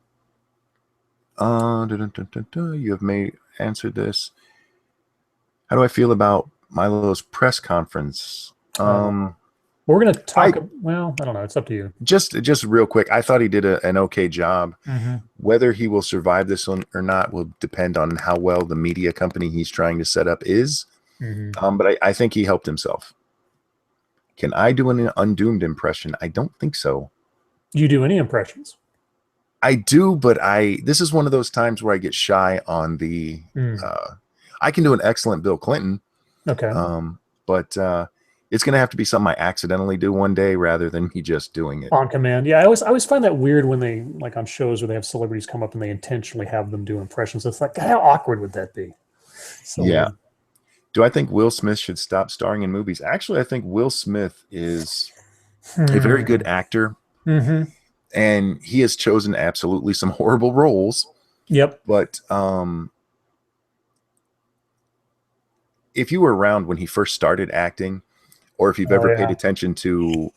You have answered this. How do I feel about Milo's press conference? We're going to talk. I Well, I don't know. It's up to you. just real quick. I thought he did an okay job. Mm-hmm. Whether he will survive this one or not will depend on how well the media company he's trying to set up is. Mm-hmm. But I think he helped himself. Can I do an Undoomed impression? I don't think so. Do you do any impressions? I do, but this is one of those times where I get shy on the. I can do an excellent Bill Clinton, Okay. but it's going to have to be something I accidentally do one day rather than me just doing it. On command. Yeah, I always find that weird when they, like on shows where they have celebrities come up and they intentionally have them do impressions. It's like, how awkward would that be? So Yeah. weird. Do I think Will Smith should stop starring in movies? Actually, I think Will Smith is a very good actor, Mm-hmm. and he has chosen absolutely some horrible roles. Yep. But if you were around when he first started acting, or if you've ever paid attention to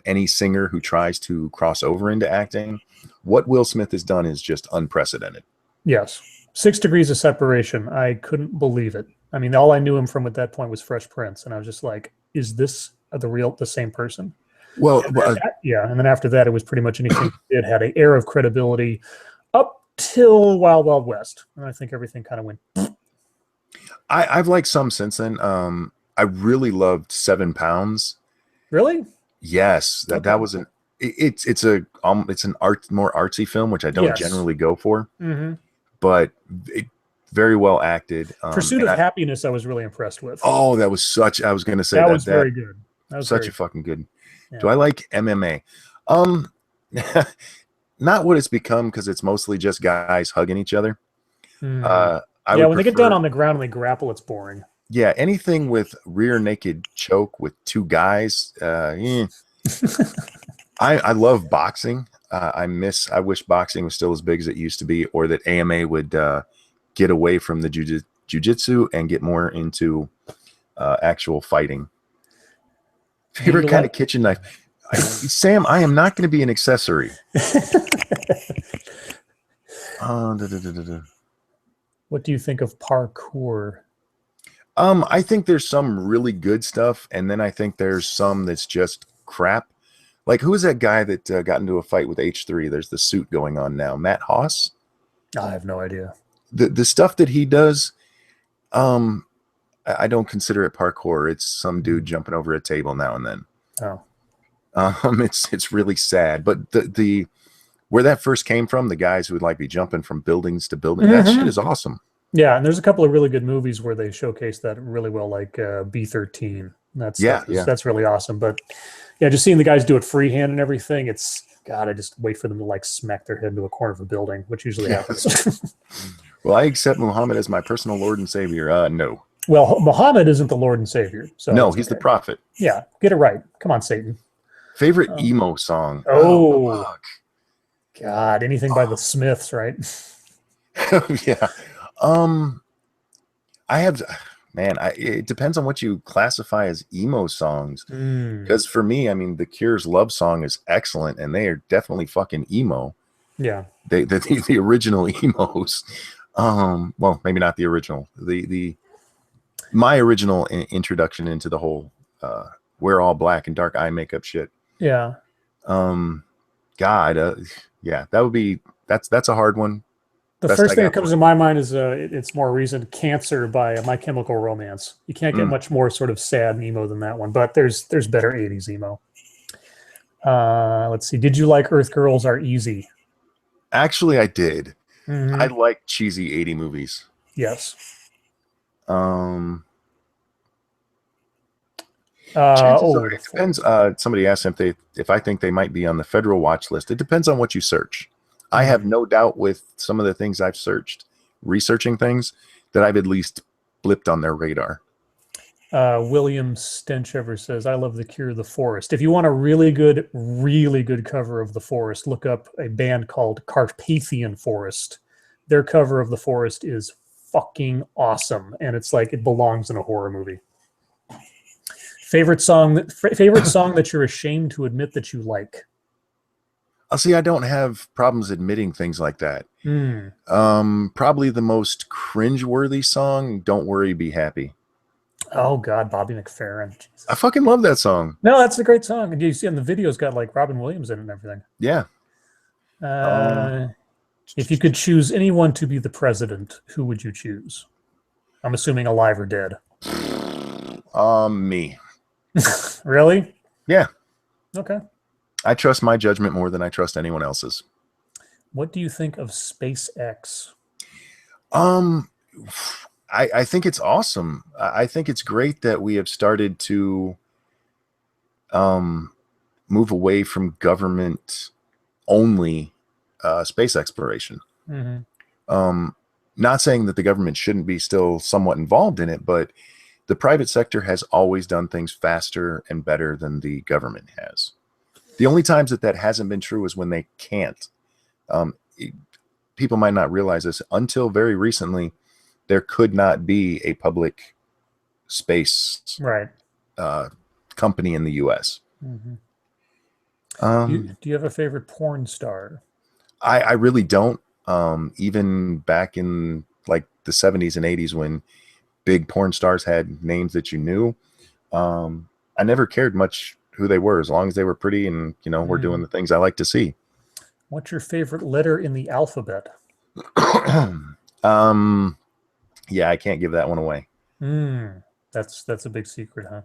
any singer who tries to cross over into acting, what Will Smith has done is just unprecedented. Yes. 6 Degrees of Separation. I couldn't believe it. I mean, all I knew him from at that point was Fresh Prince, and I was just like, "Is this the same person?" Well, Yeah, and then after that, it was pretty much anything he did had an air of credibility up till Wild Wild West, and I think everything kind of went. I've liked some since then. I really loved 7 Pounds. Really? Yes, that was it's an more artsy film, which I don't generally go for. Mm-hmm. But very well acted. Pursuit of Happiness, I was really impressed with. Oh, that was such. I was going to say that was very good. That was such a fucking good. Yeah. Do I like MMA? Not what it's become because it's mostly just guys hugging each other. When they get down on the ground and they grapple, it's boring. Yeah, anything with rear naked choke with 2 guys. I love boxing. I wish boxing was still as big as it used to be, or that AMA would get away from the jujitsu and get more into actual fighting. Favorite kind of kitchen knife? Sam, I am not going to be an accessory. What do you think of parkour? I think there's some really good stuff, and then I think there's some that's just crap. Like, who is that guy that got into a fight with H3? There's the suit going on now. Matt Haas? I have no idea. The stuff that he does, I don't consider it parkour. It's some dude jumping over a table now and then. Oh. It's really sad. But the where that first came from, the guys who would like be jumping from buildings to building, that shit is awesome. Yeah, and there's a couple of really good movies where they showcase that really well, like B-13. That's really awesome. But yeah, just seeing the guys do it freehand and everything, it's God. I just wait for them to like smack their head into a corner of a building, which usually happens. Well, I accept Muhammad as my personal Lord and Savior. No. Well, Muhammad isn't the Lord and Savior. So no, he's the prophet. Yeah, get it right. Come on, Satan. Favorite emo song? Oh, fuck. God, anything by the Smiths, right? Yeah. It depends on what you classify as emo songs. Because for me, I mean, The Cure's Love Song is excellent, and they are definitely fucking emo. Yeah. The original emos. Well, maybe not the original. My original introduction into the whole wear all black and dark eye makeup shit. Yeah. Yeah, that's a hard one. The first thing that comes to my mind is it's more recent, Cancer by My Chemical Romance. You can't get much more sort of sad and emo than that one, but there's better 80s emo. Let's see. Did you like Earth Girls Are Easy? Actually, I did. I like cheesy 80 movies. Yes. It depends. Somebody asked if I think they might be on the federal watch list. It depends on what you search. I have no doubt with some of the things I've searched, researching things, that I've at least blipped on their radar. William Stenchover says, "I love The Cure, The Forest." If you want a really good cover of The Forest, look up a band called Carpathian Forest. Their cover of The Forest is fucking awesome, and it's like it belongs in a horror movie. Favorite song that you're ashamed to admit that you like? I'll see. I don't have problems admitting things like that. Mm. Probably the most cringe-worthy song, "Don't Worry, Be Happy." Oh God, Bobby McFerrin. Jesus. I fucking love that song. No, that's a great song. And you see, and the video's got like Robin Williams in it and everything. Yeah. If you could choose anyone to be the president, who would you choose? I'm assuming alive or dead. Me. Really? Yeah. Okay. I trust my judgment more than I trust anyone else's. What do you think of SpaceX? I think it's awesome. I think it's great that we have started to move away from government only space exploration. Mm-hmm. Not saying that the government shouldn't be still somewhat involved in it, but the private sector has always done things faster and better than the government has. The only times that hasn't been true is when they can't. People might not realize this. Until very recently, there could not be a public space company in the U.S. Mm-hmm. Do you have a favorite porn star? I really don't. Even back in like the 70s and 80s when big porn stars had names that you knew, I never cared much who they were as long as they were pretty and, were doing the things I like to see. What's your favorite letter in the alphabet? Yeah, I can't give that one away. That's a big secret, huh?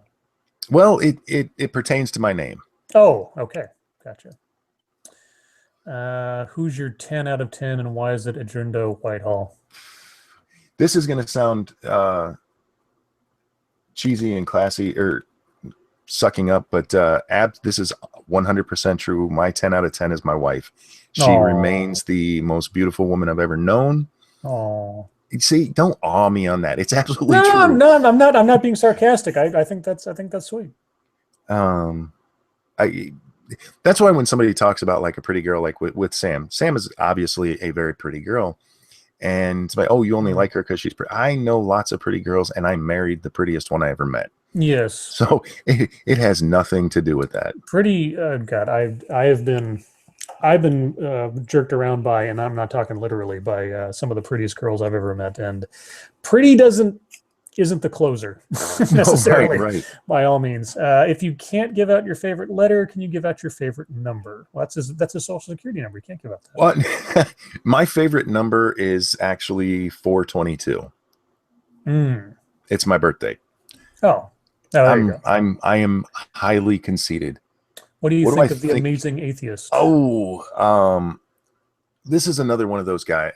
Well, it pertains to my name. Oh, okay. Gotcha. Who's your 10 out of 10 and why is it Adrindo Whitehall? This is going to sound cheesy and classy or sucking up, but this is 100% true. My 10 out of 10 is my wife. She remains the most beautiful woman I've ever known. Oh, see, don't awe me on that. It's absolutely true. I'm not being sarcastic. I think that's sweet. That's why when somebody talks about like a pretty girl, like with Sam is obviously a very pretty girl, and it's like, oh, you only like her because she's pretty. I know lots of pretty girls, and I married the prettiest one I ever met. Yes. So it has nothing to do with that. Pretty, God, I've been jerked around by, and I'm not talking literally, by some of the prettiest girls I've ever met, and pretty isn't the closer necessarily. Right. By all means. If you can't give out your favorite letter, can you give out your favorite number? Well, that's a social security number. You can't give out that. Well, my favorite number is actually 422. It's my birthday. Oh, there you go. I am highly conceited. What do you think of The Amazing Atheist? Oh, this is another one of those guys.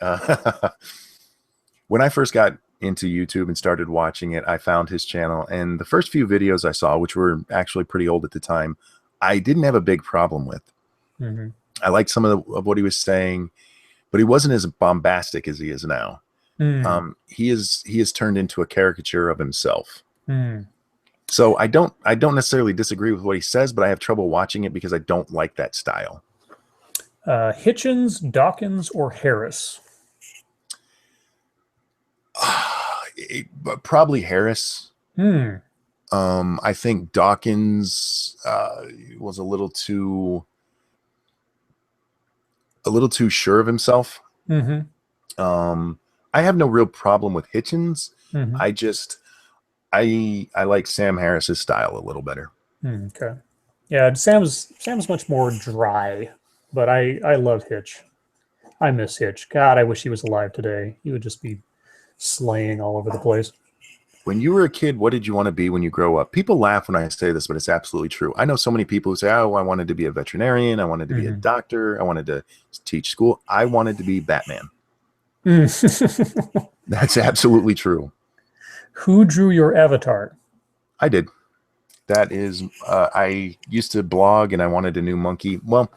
When I first got into YouTube and started watching it, I found his channel, and the first few videos I saw, which were actually pretty old at the time, I didn't have a big problem with. I liked some of what he was saying, but he wasn't as bombastic as he is now. He has turned into a caricature of himself. So I don't necessarily disagree with what he says, but I have trouble watching it because I don't like that style. Hitchens, Dawkins, or Harris? Probably Harris. I think Dawkins was a little too sure of himself. I have no real problem with Hitchens. I like Sam Harris's style a little better. Okay. Yeah, Sam's much more dry, but I love Hitch. I miss Hitch. God, I wish he was alive today. He would just be slaying all over the place. When you were a kid, what did you want to be when you grow up? People laugh when I say this, but it's absolutely true. I know so many people who say, oh, I wanted to be a veterinarian. I wanted to be a doctor. I wanted to teach school. I wanted to be Batman. That's absolutely true. Who drew your avatar? I did. That is, I used to blog and I wanted a new monkey. Well,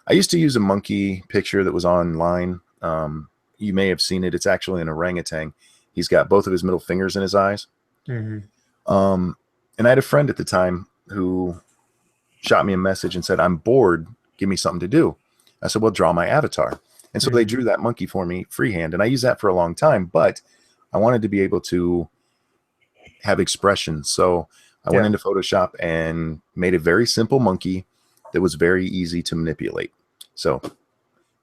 I used to use a monkey picture that was online. You may have seen it. It's actually an orangutan. He's got both of his middle fingers in his eyes. And I had a friend at the time who shot me a message and said, "I'm bored. Give me something to do." I said, "Well, draw my avatar." And so they Mhm. drew that monkey for me freehand. And I used that for a long time, but I wanted to be able to have expression. So I went Yeah. into Photoshop and made a very simple monkey that was very easy to manipulate. So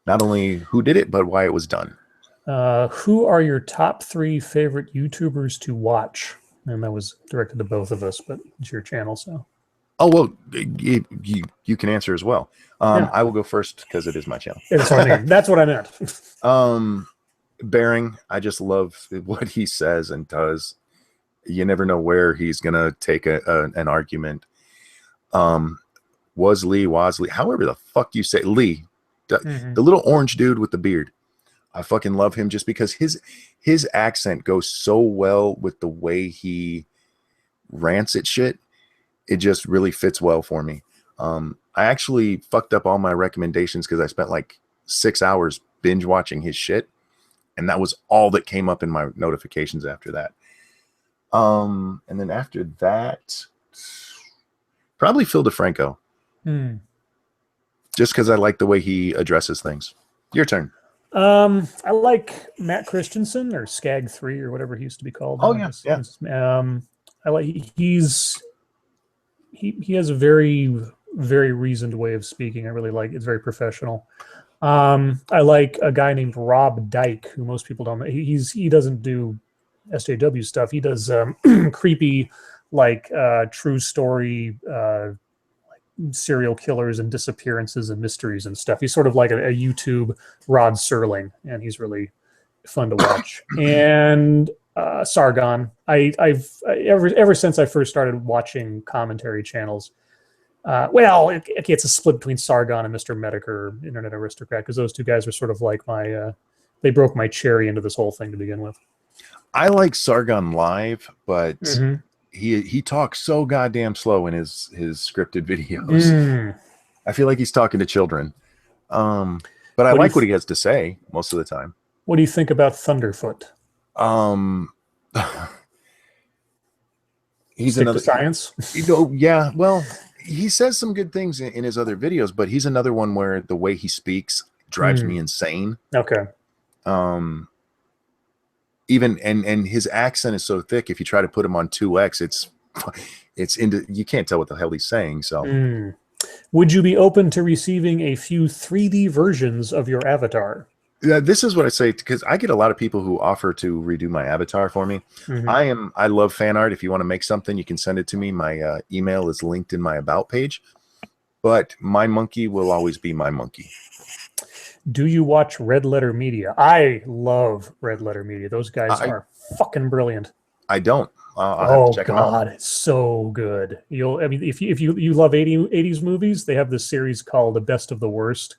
not only who did it, but why it was done. Who are your top 3 favorite YouTubers to watch? And that was directed to both of us, but it's your channel, so Oh, well, you can answer as well. yeah. I will go first because it is my channel. That's what I mean. That's what I meant. um, Bearing, I just love what he says and does. You never know where he's gonna take an argument. Um, Wasley, however the fuck you say Lee, Mhm. the little orange dude with the beard. I fucking love him just because his accent goes so well with the way he rants at shit. It just really fits well for me. I actually fucked up all my recommendations because I spent like 6 hours binge watching his shit, and that was all that came up in my notifications after that. And then after that, probably Phil DeFranco, Hmm. just because I like the way he addresses things. Your turn. I like Matt Christensen or Skag3 or whatever he used to be called Oh now, I yeah, guess. yeah. I like he has a very very reasoned way of speaking. I really like. It's very professional. I like a guy named Rob Dyke, who most people don't know. He doesn't do SJW stuff. He does creepy, like true story, serial killers and disappearances and mysteries and stuff. He's sort of like a YouTube Rod Serling, and he's really fun to watch. And Sargon, ever since I first started watching commentary channels. It's a split between Sargon and Mr. Medic or Internet Aristocrat because those two guys were sort of like they broke my cherry into this whole thing to begin with. I like Sargon live, but Mm-hmm. he talks so goddamn slow in his scripted videos. Mm. I feel like he's talking to children. But I What do you like what he has to say most of the time. What do you think about Thunderfoot? Um, he's Stick to another, science. yeah. Well, he says some good things in his other videos, but he's another one where the way he speaks drives me insane. Okay. Um, Even and his accent is so thick. If you try to put him on 2x, it's into you can't tell what the hell he's saying. So. Mm. Would you be open to receiving a few 3D versions of your avatar? Yeah, this is what I say because I get a lot of people who offer to redo my avatar for me. Mm-hmm. I love fan art. If you want to make something, you can send it to me. My email is linked in my about page. But my monkey will always be my monkey. Do you watch Red Letter Media? I love Red Letter Media. Those guys are fucking brilliant. I don't. I'll have to check them out. God, it's so good. I mean, if you love 80s movies, they have this series called The Best of the Worst.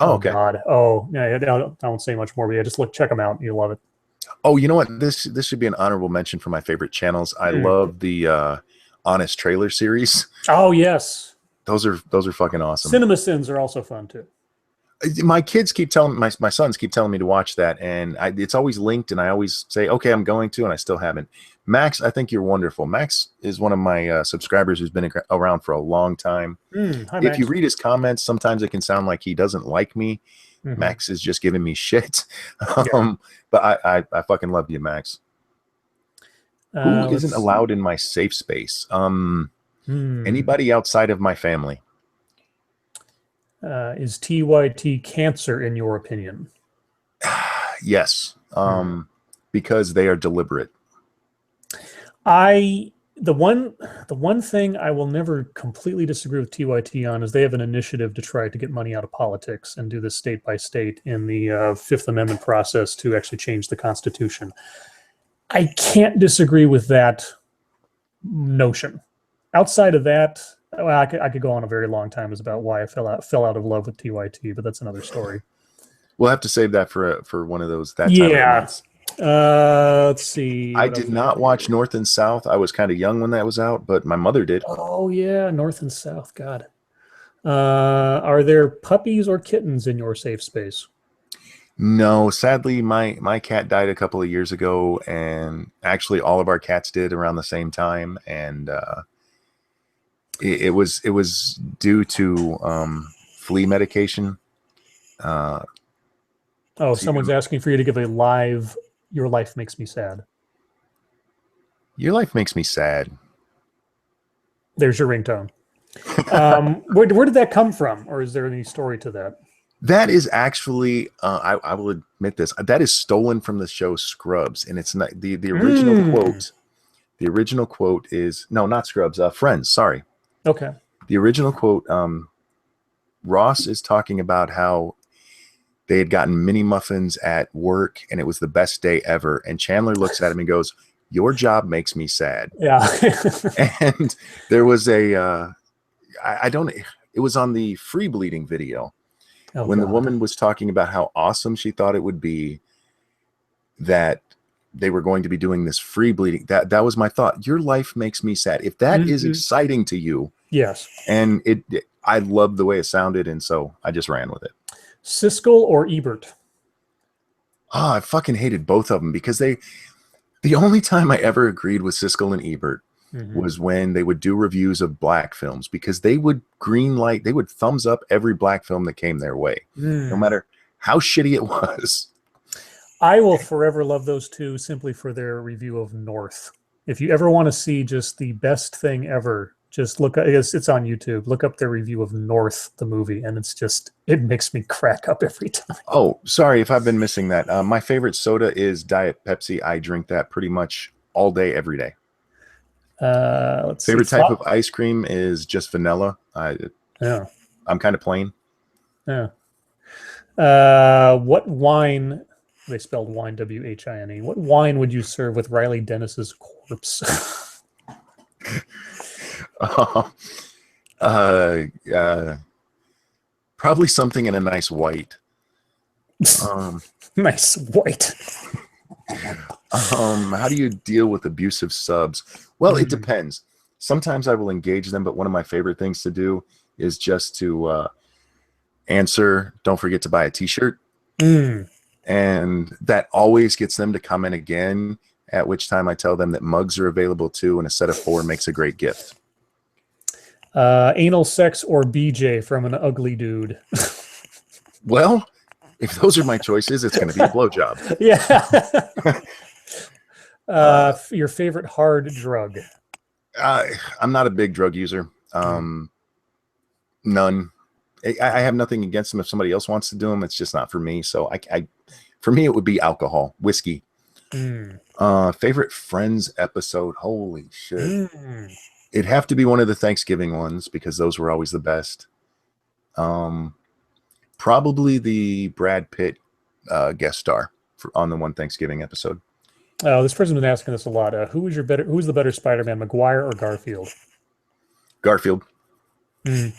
Oh, okay. God. Oh, yeah. I don't say much more, but yeah, just check them out. You'll love it. Oh, you know what? This should be an honorable mention for my favorite channels. I love the Honest Trailer series. Oh yes, those are fucking awesome. Cinema Sins are also fun too. My kids keep telling my sons keep telling me to watch that, and it's always linked, and I always say, okay, I'm going to, and I still haven't. Max, I think you're wonderful. Max is one of my subscribers who's been around for a long time. Hi, if you read his comments, sometimes it can sound like he doesn't like me. Max is just giving me shit. But I fucking love you, Max. Who isn't allowed in my safe space? Anybody outside of my family. Is TYT cancer in your opinion? Yes, because they are deliberate. The one thing I will never completely disagree with TYT on is they have an initiative to try to get money out of politics and do this state by state in the Fifth Amendment process to actually change the Constitution. I can't disagree with that notion. Outside of that, well, I could go on a very long time as about why I fell out of love with TYT, but that's another story. We'll have to save that for one of those. That yeah. Let's see. I did not watch North and South. I was kind of young when that was out, but my mother did. Oh yeah, North and South. God. Are there puppies or kittens in your safe space? No, sadly, my cat died a couple of years ago, and actually all of our cats did around the same time, and it was due to flea medication. Uh, Oh, so someone's asking for you to give a live "Your Life Makes Me Sad." your life makes me sad. There's your ringtone. Where did that come from, or is there any story to that? That is actually, I will admit this, that is stolen from the show Scrubs, and it's not the original Mm. quote. The original quote is no, not Scrubs, Friends. Sorry, Okay. the original quote. Ross is talking about how they had gotten mini muffins at work, and it was the best day ever. And Chandler looks at him and goes, "Your job makes me sad." Yeah. And there was I don't. It was on the free bleeding video Oh when the God. woman was talking about how awesome she thought it would be that they were going to be doing this free bleeding. That was my thought. Your life makes me sad. If that is Mhm. exciting to you, Yes. and I loved the way it sounded, and so I just ran with it. Siskel or Ebert? Oh, I fucking hated both of them because the only time I ever agreed with Siskel and Ebert Mhm. was when they would do reviews of black films, because they would they would thumbs up every black film that came their way, no Mm. matter how shitty it was. I will forever love those two simply for their review of North. If you ever want to see just the best thing ever, just look. It's on YouTube. Look up their review of North, the movie, and it makes me crack up every time. Oh, sorry if I've been missing that. My favorite soda is Diet Pepsi. I drink that pretty much all day, every day. Let's see. Favorite type of ice cream is just vanilla. Yeah, I'm kind of plain. yeah. What wine? They spelled wine WHINE. What wine would you serve with Riley Dennis's corpse? uh, uh, Probably something in a nice white. Um, Nice white. how do you deal with abusive subs? Well, it Mm. depends. Sometimes I will engage them, but one of my favorite things to do is just to answer, "Don't forget to buy a t-shirt." Mm. And that always gets them to come in again, at which time I tell them that mugs are available too, and a set of 4 makes a great gift. Anal sex or BJ from an ugly dude? Well, if those are my choices, it's going to be a blowjob. Yeah. Your favorite hard drug? I'm not a big drug user. None. I have nothing against them. If somebody else wants to do them, it's just not for me. So for me, it would be alcohol, whiskey. Mm. Favorite Friends episode? Holy shit! Mm. It'd have to be one of the Thanksgiving ones, because those were always the best. Probably the Brad Pitt guest star on the one Thanksgiving episode. Oh, this person's been asking this a lot. Who's the better Spider-Man, Maguire or Garfield? Garfield. Mm.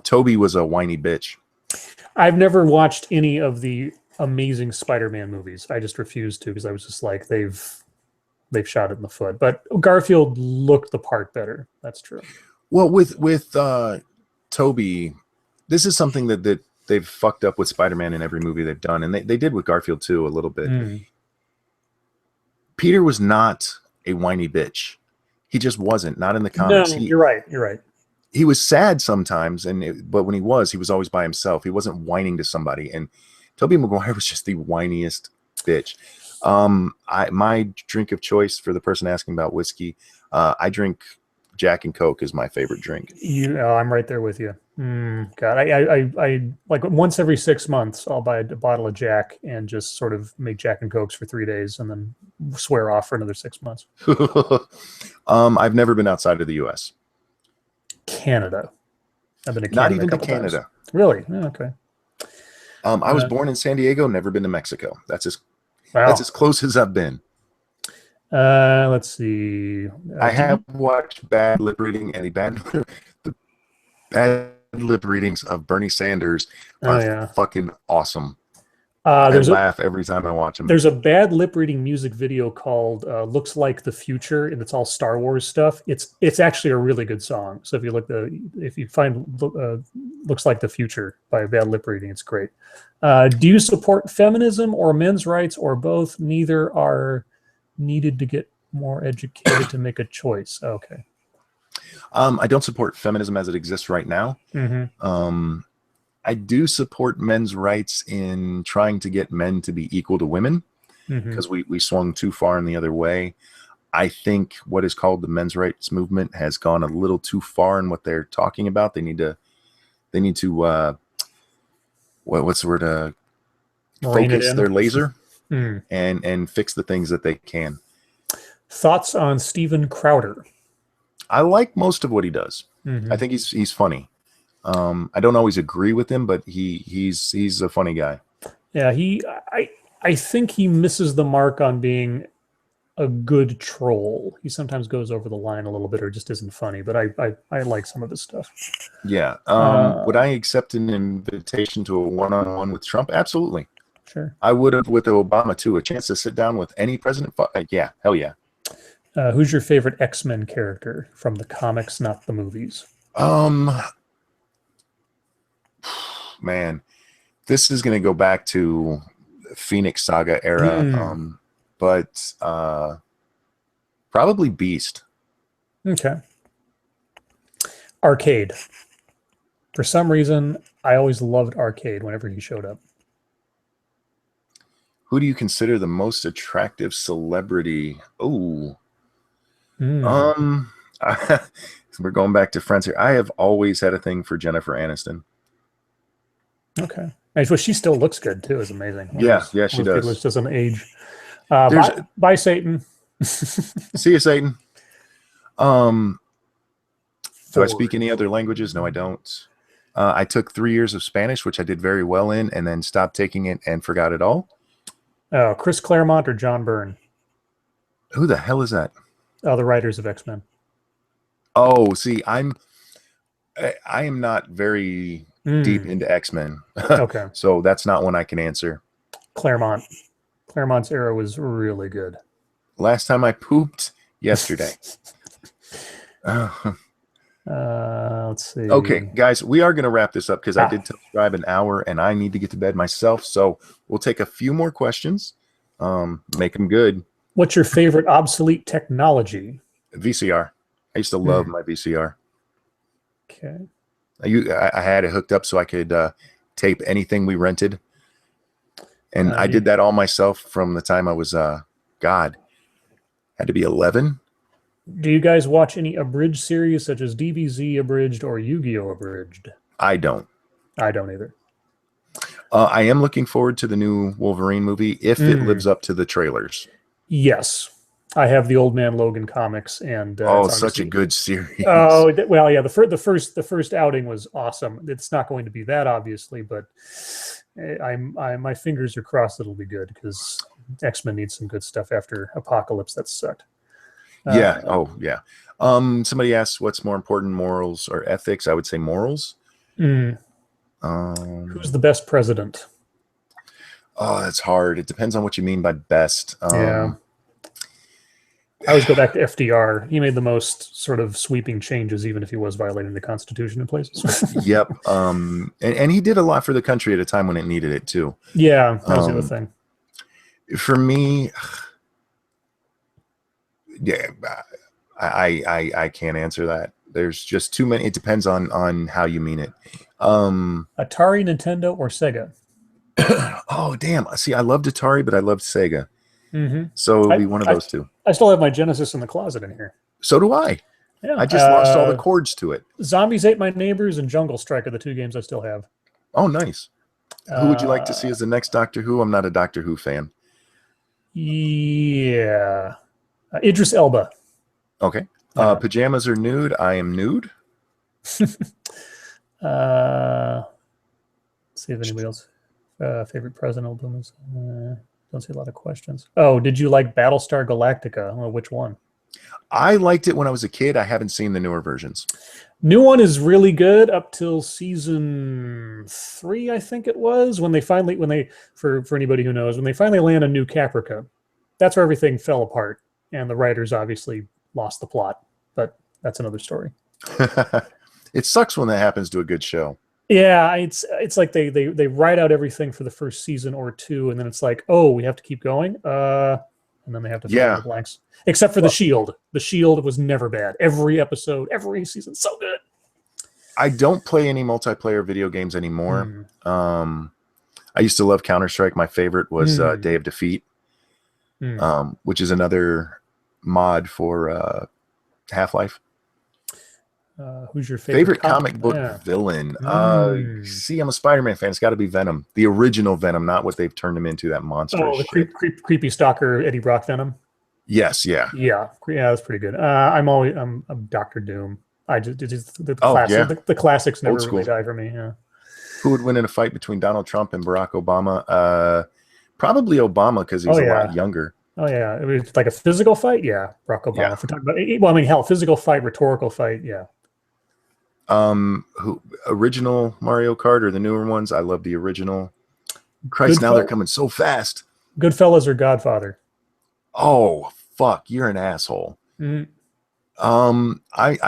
Toby was a whiny bitch. I've never watched any of the amazing Spider-Man movies. I just refused to because I was just like, they've shot it in the foot. But Garfield looked the part better. That's true. Well, with Toby, this is something that they've fucked up with Spider-Man in every movie they've done, and they did with Garfield too a little bit. Mm. Peter was not a whiny bitch. He just wasn't. Not in the comics. No, you're right. You're right. He was sad sometimes, but when he was always by himself. He wasn't whining to somebody. And Tobey Maguire was just the whiniest bitch. My drink of choice, for the person asking about whiskey, I drink Jack and Coke is my favorite drink. I'm right there with you. God, I like once every 6 months, I'll buy a bottle of Jack and just sort of make Jack and Cokes for 3 days and then swear off for another 6 months. I've never been outside of the U.S. Canada. I've been to Canada. Not even to Canada. Times. Really? Oh, okay. I was born in San Diego, never been to Mexico. That's as close as I've been. Let's see. I have watched bad lip reading, and the bad lip readings of Bernie Sanders are fucking awesome. I There's a laugh every time I watch them. there's a bad lip reading music video called "Looks Like the Future," and it's all Star Wars stuff. It's actually a really good song. So if you find "Looks Like the Future" by Bad Lip Reading, it's great. Do you support feminism or men's rights or both? Neither are needed to get more educated to make a choice. Okay. I don't support feminism as it exists right now. Mm-hmm. I do support men's rights in trying to get men to be equal to women, Mm-hmm. because we swung too far in the other way. I think what is called the men's rights movement has gone a little too far in what they're talking about. They need to what's the word, Rein it focus in. their laser Mm. and fix the things that they can. Thoughts on Steven Crowder? I like most of what he does. Mm-hmm. I think he's funny. I don't always agree with him, but he's a funny guy. Yeah, I think he misses the mark on being a good troll. He sometimes goes over the line a little bit or just isn't funny, but I like some of his stuff. Yeah. Would I accept an invitation to a one-on-one with Trump? Absolutely. Sure. I would have with Obama too. A chance to sit down with any president? Yeah, hell yeah. Who's your favorite X-Men character from the comics, not the movies? Man, this is going to go back to Phoenix Saga era. But probably Beast. Okay. Arcade. For some reason, I always loved Arcade whenever he showed up. Who do you consider the most attractive celebrity? Oh, Mm. we're going back to Friends here. I have always had a thing for Jennifer Aniston. Okay. Well, she still looks good too. It's amazing. Yeah, she does. It doesn't age. There's bye, Satan. See you, Satan. Do I speak any other languages? No, I don't. I took 3 years of Spanish, which I did very well in, and then stopped taking it and forgot it all. Chris Claremont or John Byrne? Who the hell is that? The writers of X-Men. Oh, see, I am not very deep into X-Men. Okay. So that's not one I can answer. Claremont's era was really good. Last time I pooped, yesterday. Let's see. Okay, guys, we are going to wrap this up because I did tell Scribe an hour and I need to get to bed myself. So we'll take a few more questions. Make them good. What's your favorite obsolete technology? VCR. I used to love my VCR. Okay. I had it hooked up so I could tape anything we rented. And I did that all myself from the time I was, had to be 11. Do you guys watch any abridged series such as DBZ abridged or Yu-Gi-Oh abridged? I don't. I don't either. I am looking forward to the new Wolverine movie if it lives up to the trailers. Yes. I have the Old Man Logan comics, and such a good series. Oh well, yeah. The first outing was awesome. It's not going to be that obviously, but my fingers are crossed it'll be good because X-Men needs some good stuff after Apocalypse that sucked. Yeah. Yeah. Somebody asked what's more important, morals or ethics? I would say morals. Who's the best president? Oh, that's hard. It depends on what you mean by best. Yeah. I always go back to FDR. He made the most sort of sweeping changes, even if he was violating the Constitution in places. Yep. And he did a lot for the country at a time when it needed it too. Yeah, that was the other thing. For me, yeah, I can't answer that. There's just too many. It depends on how you mean it. Atari, Nintendo, or Sega? Oh, damn. See, I loved Atari, but I loved Sega. Mm-hmm. So it'll be one of those two. I still have my Genesis in the closet in here. So do I. Yeah, I just lost all the cords to it. Zombies Ate My Neighbors and Jungle Strike are the two games I still have. Oh, nice. Who would you like to see as the next Doctor Who? I'm not a Doctor Who fan. Yeah. Idris Elba. Okay. Pajamas are nude. I am nude. Let's see if anybody else. Favorite president albums. Don't see a lot of questions. Oh, did you like Battlestar Galactica? Well, which one? I liked it when I was a kid. I haven't seen the newer versions. New one is really good up till season 3, I think it was, when they for anybody who knows, when they finally land on New Caprica. That's where everything fell apart, and the writers obviously lost the plot. But that's another story. It sucks when that happens to a good show. Yeah, it's like they write out everything for the first season or two, and then it's like, oh, we have to keep going. And then they have to fill in Yeah. the blanks. Except for The Shield. The Shield was never bad. Every episode, every season, so good. I don't play any multiplayer video games anymore. I used to love Counter-Strike. My favorite was Day of Defeat, which is another mod for Half-Life. Who's your favorite comic book villain? See, I'm a Spider-Man fan. It's got to be Venom, the original Venom, not what they've turned him into. That monster. Oh, the creepy stalker Eddie Brock Venom. Yes, yeah, that's pretty good. I'm Doctor Doom. The classics never really die for me. Yeah. Who would win in a fight between Donald Trump and Barack Obama? Probably Obama because he's a lot younger. Oh yeah, it was like a physical fight. Yeah, Barack Obama. Yeah. If we're talking about, well, I mean, hell, physical fight, rhetorical fight. Yeah. Who original Mario Kart or the newer ones? I love the original. Christ, now they're coming so fast. Goodfellas or Godfather? Oh fuck, you're an asshole. I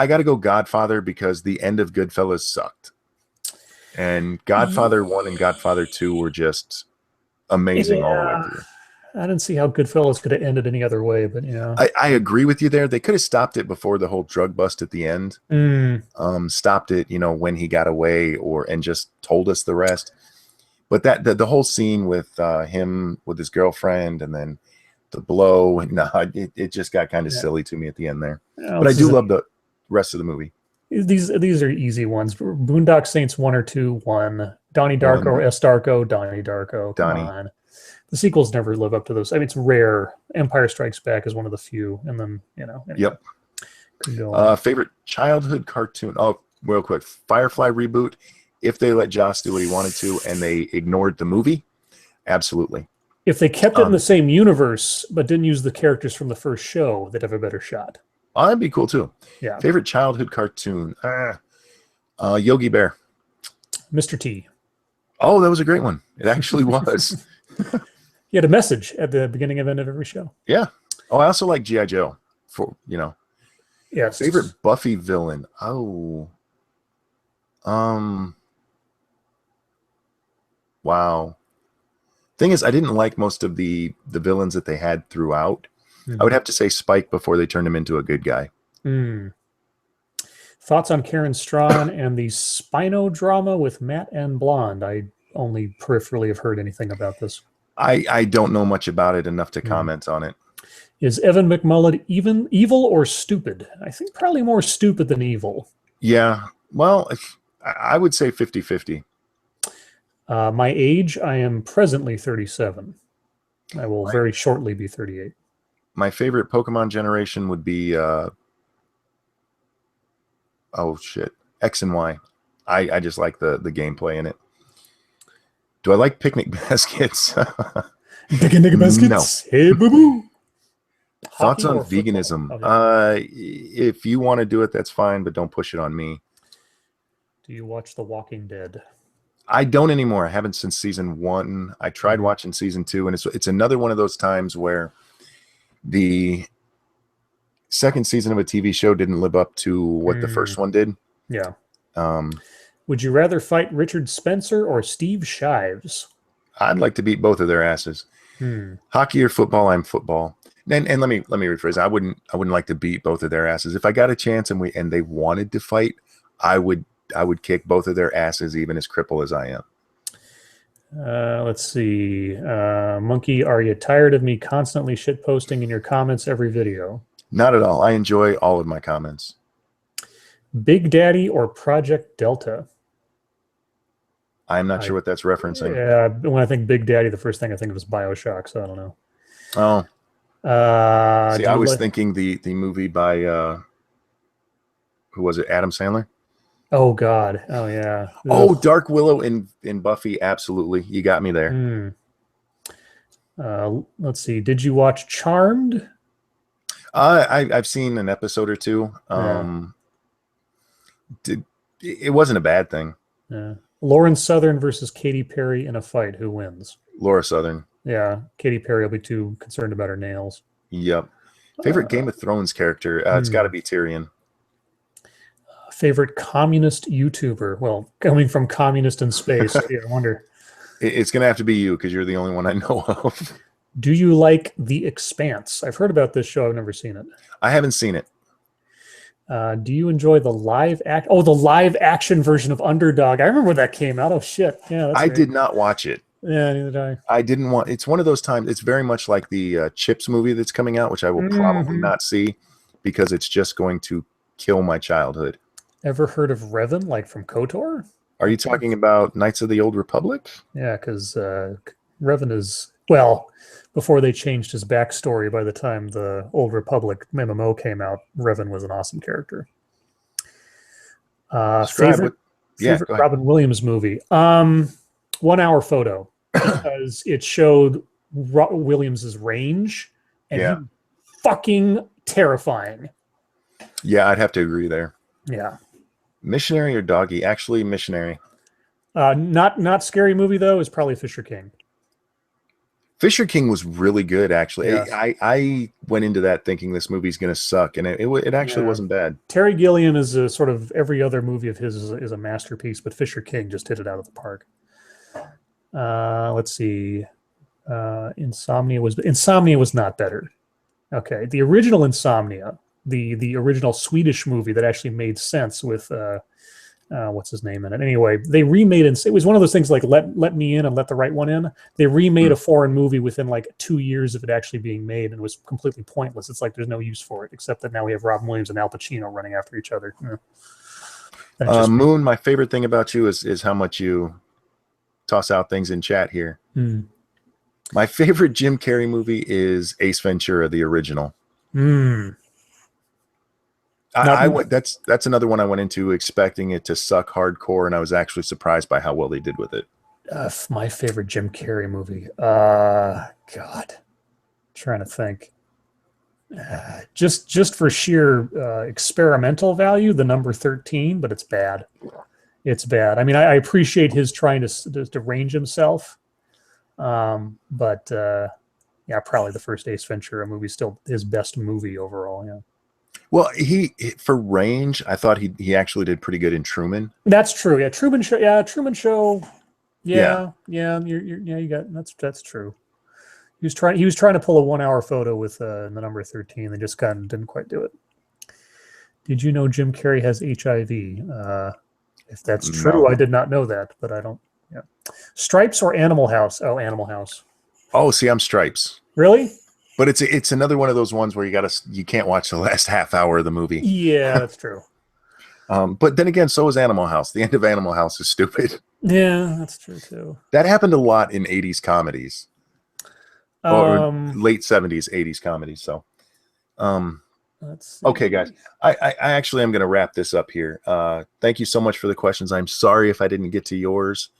gotta go Godfather because the end of Goodfellas sucked, and Godfather 1 and Godfather 2 were just amazing all the way through. I didn't see how Goodfellas could have ended any other way, but yeah. I agree with you there. They could have stopped it before the whole drug bust at the end. Stopped it, when he got away and just told us the rest. But the whole scene with him with his girlfriend and then the blow, it just got kind of silly to me at the end there. But I do love the rest of the movie. These are easy ones. Boondock Saints 1 or 2, 1. Donnie Darko or S. Darko, Donnie Darko. Come on. The sequels never live up to those. I mean, it's rare. Empire Strikes Back is one of the few, and then anyway. Yep. Favorite childhood cartoon? Oh, real quick, Firefly reboot. If they let Joss do what he wanted to, and they ignored the movie, absolutely. If they kept it in the same universe but didn't use the characters from the first show, they'd have a better shot. Oh, that'd be cool too. Yeah. Favorite childhood cartoon? Yogi Bear. Mr. T. Oh, that was a great one. It actually was. He had a message at the beginning and end of every show. Yeah. Oh, I also like G.I. Joe. Yes. Favorite Buffy villain? Oh. Wow. Thing is, I didn't like most of the villains that they had throughout. I would have to say Spike before they turned him into a good guy. Thoughts on Karen Strawn and the Spino drama with Matt and Blonde? I only peripherally have heard anything about this. I don't know much about it enough to comment on it. Is Evan McMullen even evil or stupid? I think probably more stupid than evil. Yeah. Well, I would say 50-50. My age, I am presently 37. I will very shortly be 38. My favorite Pokemon generation would be X and Y. I just like the gameplay in it. Do I like picnic baskets? Picnic baskets? No. Hey, boo-boo. Thoughts on veganism? If you want to do it, that's fine, but don't push it on me. Do you watch The Walking Dead? I don't anymore. I haven't since season 1. I tried watching season 2, and it's another one of those times where the second season of a TV show didn't live up to what the first one did. Yeah. Would you rather fight Richard Spencer or Steve Shives? I'd like to beat both of their asses. Hockey or football? I'm football. And let me rephrase. I wouldn't like to beat both of their asses. If I got a chance and they wanted to fight, I would kick both of their asses, even as crippled as I am. Let's see. Monkey, are you tired of me constantly shit posting in your comments every video? Not at all. I enjoy all of my comments. Big Daddy or Project Delta? I'm not sure what that's referencing. Yeah, when I think Big Daddy, the first thing I think of is BioShock, so I don't know. Oh. See, I was thinking the movie by who was it? Adam Sandler? Oh God. Oh yeah. Oh, Dark Willow in Buffy, absolutely. You got me there. Let's see. Did you watch Charmed? I've seen an episode or two. Yeah. It wasn't a bad thing. Yeah. Lauren Southern versus Katy Perry in a fight. Who wins? Laura Southern. Yeah, Katy Perry will be too concerned about her nails. Yep. Favorite Game of Thrones character? It's got to be Tyrion. Favorite communist YouTuber? Well, coming from communist in space, yeah, I wonder. It's going to have to be you because you're the only one I know of. Do you like The Expanse? I've heard about this show. I've never seen it. I haven't seen it. Do you enjoy the live the live action version of Underdog? I remember when that came out. Oh shit! Yeah, that's I right. did not watch it. Yeah, neither did I didn't want. It's one of those times. It's very much like the Chips movie that's coming out, which I will probably not see because it's just going to kill my childhood. Ever heard of Revan, like from KOTOR? Are you talking about Knights of the Old Republic? Yeah, because Revan is, well, before they changed his backstory, by the time the Old Republic MMO came out, Revan was an awesome character. Favorite Robin Williams movie? 1 hour photo, because it showed Williams's range, and he fucking terrifying. Yeah, I'd have to agree there. Yeah. Missionary or Doggy? Actually, Missionary. Not scary movie though. Is probably Fisher King. Fisher King was really good, actually. Yes. I went into that thinking this movie's going to suck, and it actually wasn't bad. Terry Gilliam is a sort of every other movie of his is a masterpiece, but Fisher King just hit it out of the park. Let's see. Insomnia was not better. Okay, the original Insomnia, the original Swedish movie that actually made sense with what's his name in it. Anyway, they remade it. It was one of those things like Let Me In and Let the Right One In. They remade a foreign movie within like 2 years of it actually being made, and it was completely pointless. It's like there's no use for it, except that now we have Robin Williams and Al Pacino running after each other. Moon, my favorite thing about you is how much you toss out things in chat here. My favorite Jim Carrey movie is Ace Ventura, the original. That's another one I went into expecting it to suck hardcore, and I was actually surprised by how well they did with it. My favorite Jim Carrey movie. God, trying to think. Just for sheer experimental value, The Number 13, but it's bad. It's bad. I mean, I appreciate his trying to range himself, but yeah, probably the first Ace Ventura movie is still his best movie overall. Yeah. Well, for range, I thought he actually did pretty good in Truman. That's true. Yeah, Truman Show. Yeah, Truman Show. Yeah. You got that's true. He was trying to pull a 1 hour photo with The Number 13. They just didn't quite do it. Did you know Jim Carrey has HIV? If that's true, I did not know that, but I don't. Yeah. Stripes or Animal House? Oh, Animal House. Oh, see, I'm Stripes. Really? But it's another one of those ones where you can't watch the last half hour of the movie. Yeah, that's true. But then again, so is Animal House. The end of Animal House is stupid. Yeah, that's true too. That happened a lot in 80s comedies. Or late 70s, 80s comedies. So, okay, guys, I actually am going to wrap this up here. Thank you so much for the questions. I'm sorry if I didn't get to yours.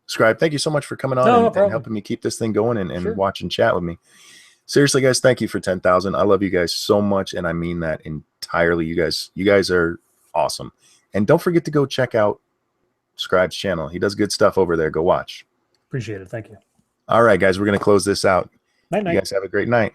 Scribe, thank you so much for coming on and helping me keep this thing going and watch and chat with me. Seriously, guys, thank you for 10,000. I love you guys so much, and I mean that entirely. You guys are awesome. And don't forget to go check out Scribe's channel. He does good stuff over there. Go watch. Appreciate it. Thank you. All right, guys, we're going to close this out. Night. You guys have a great night.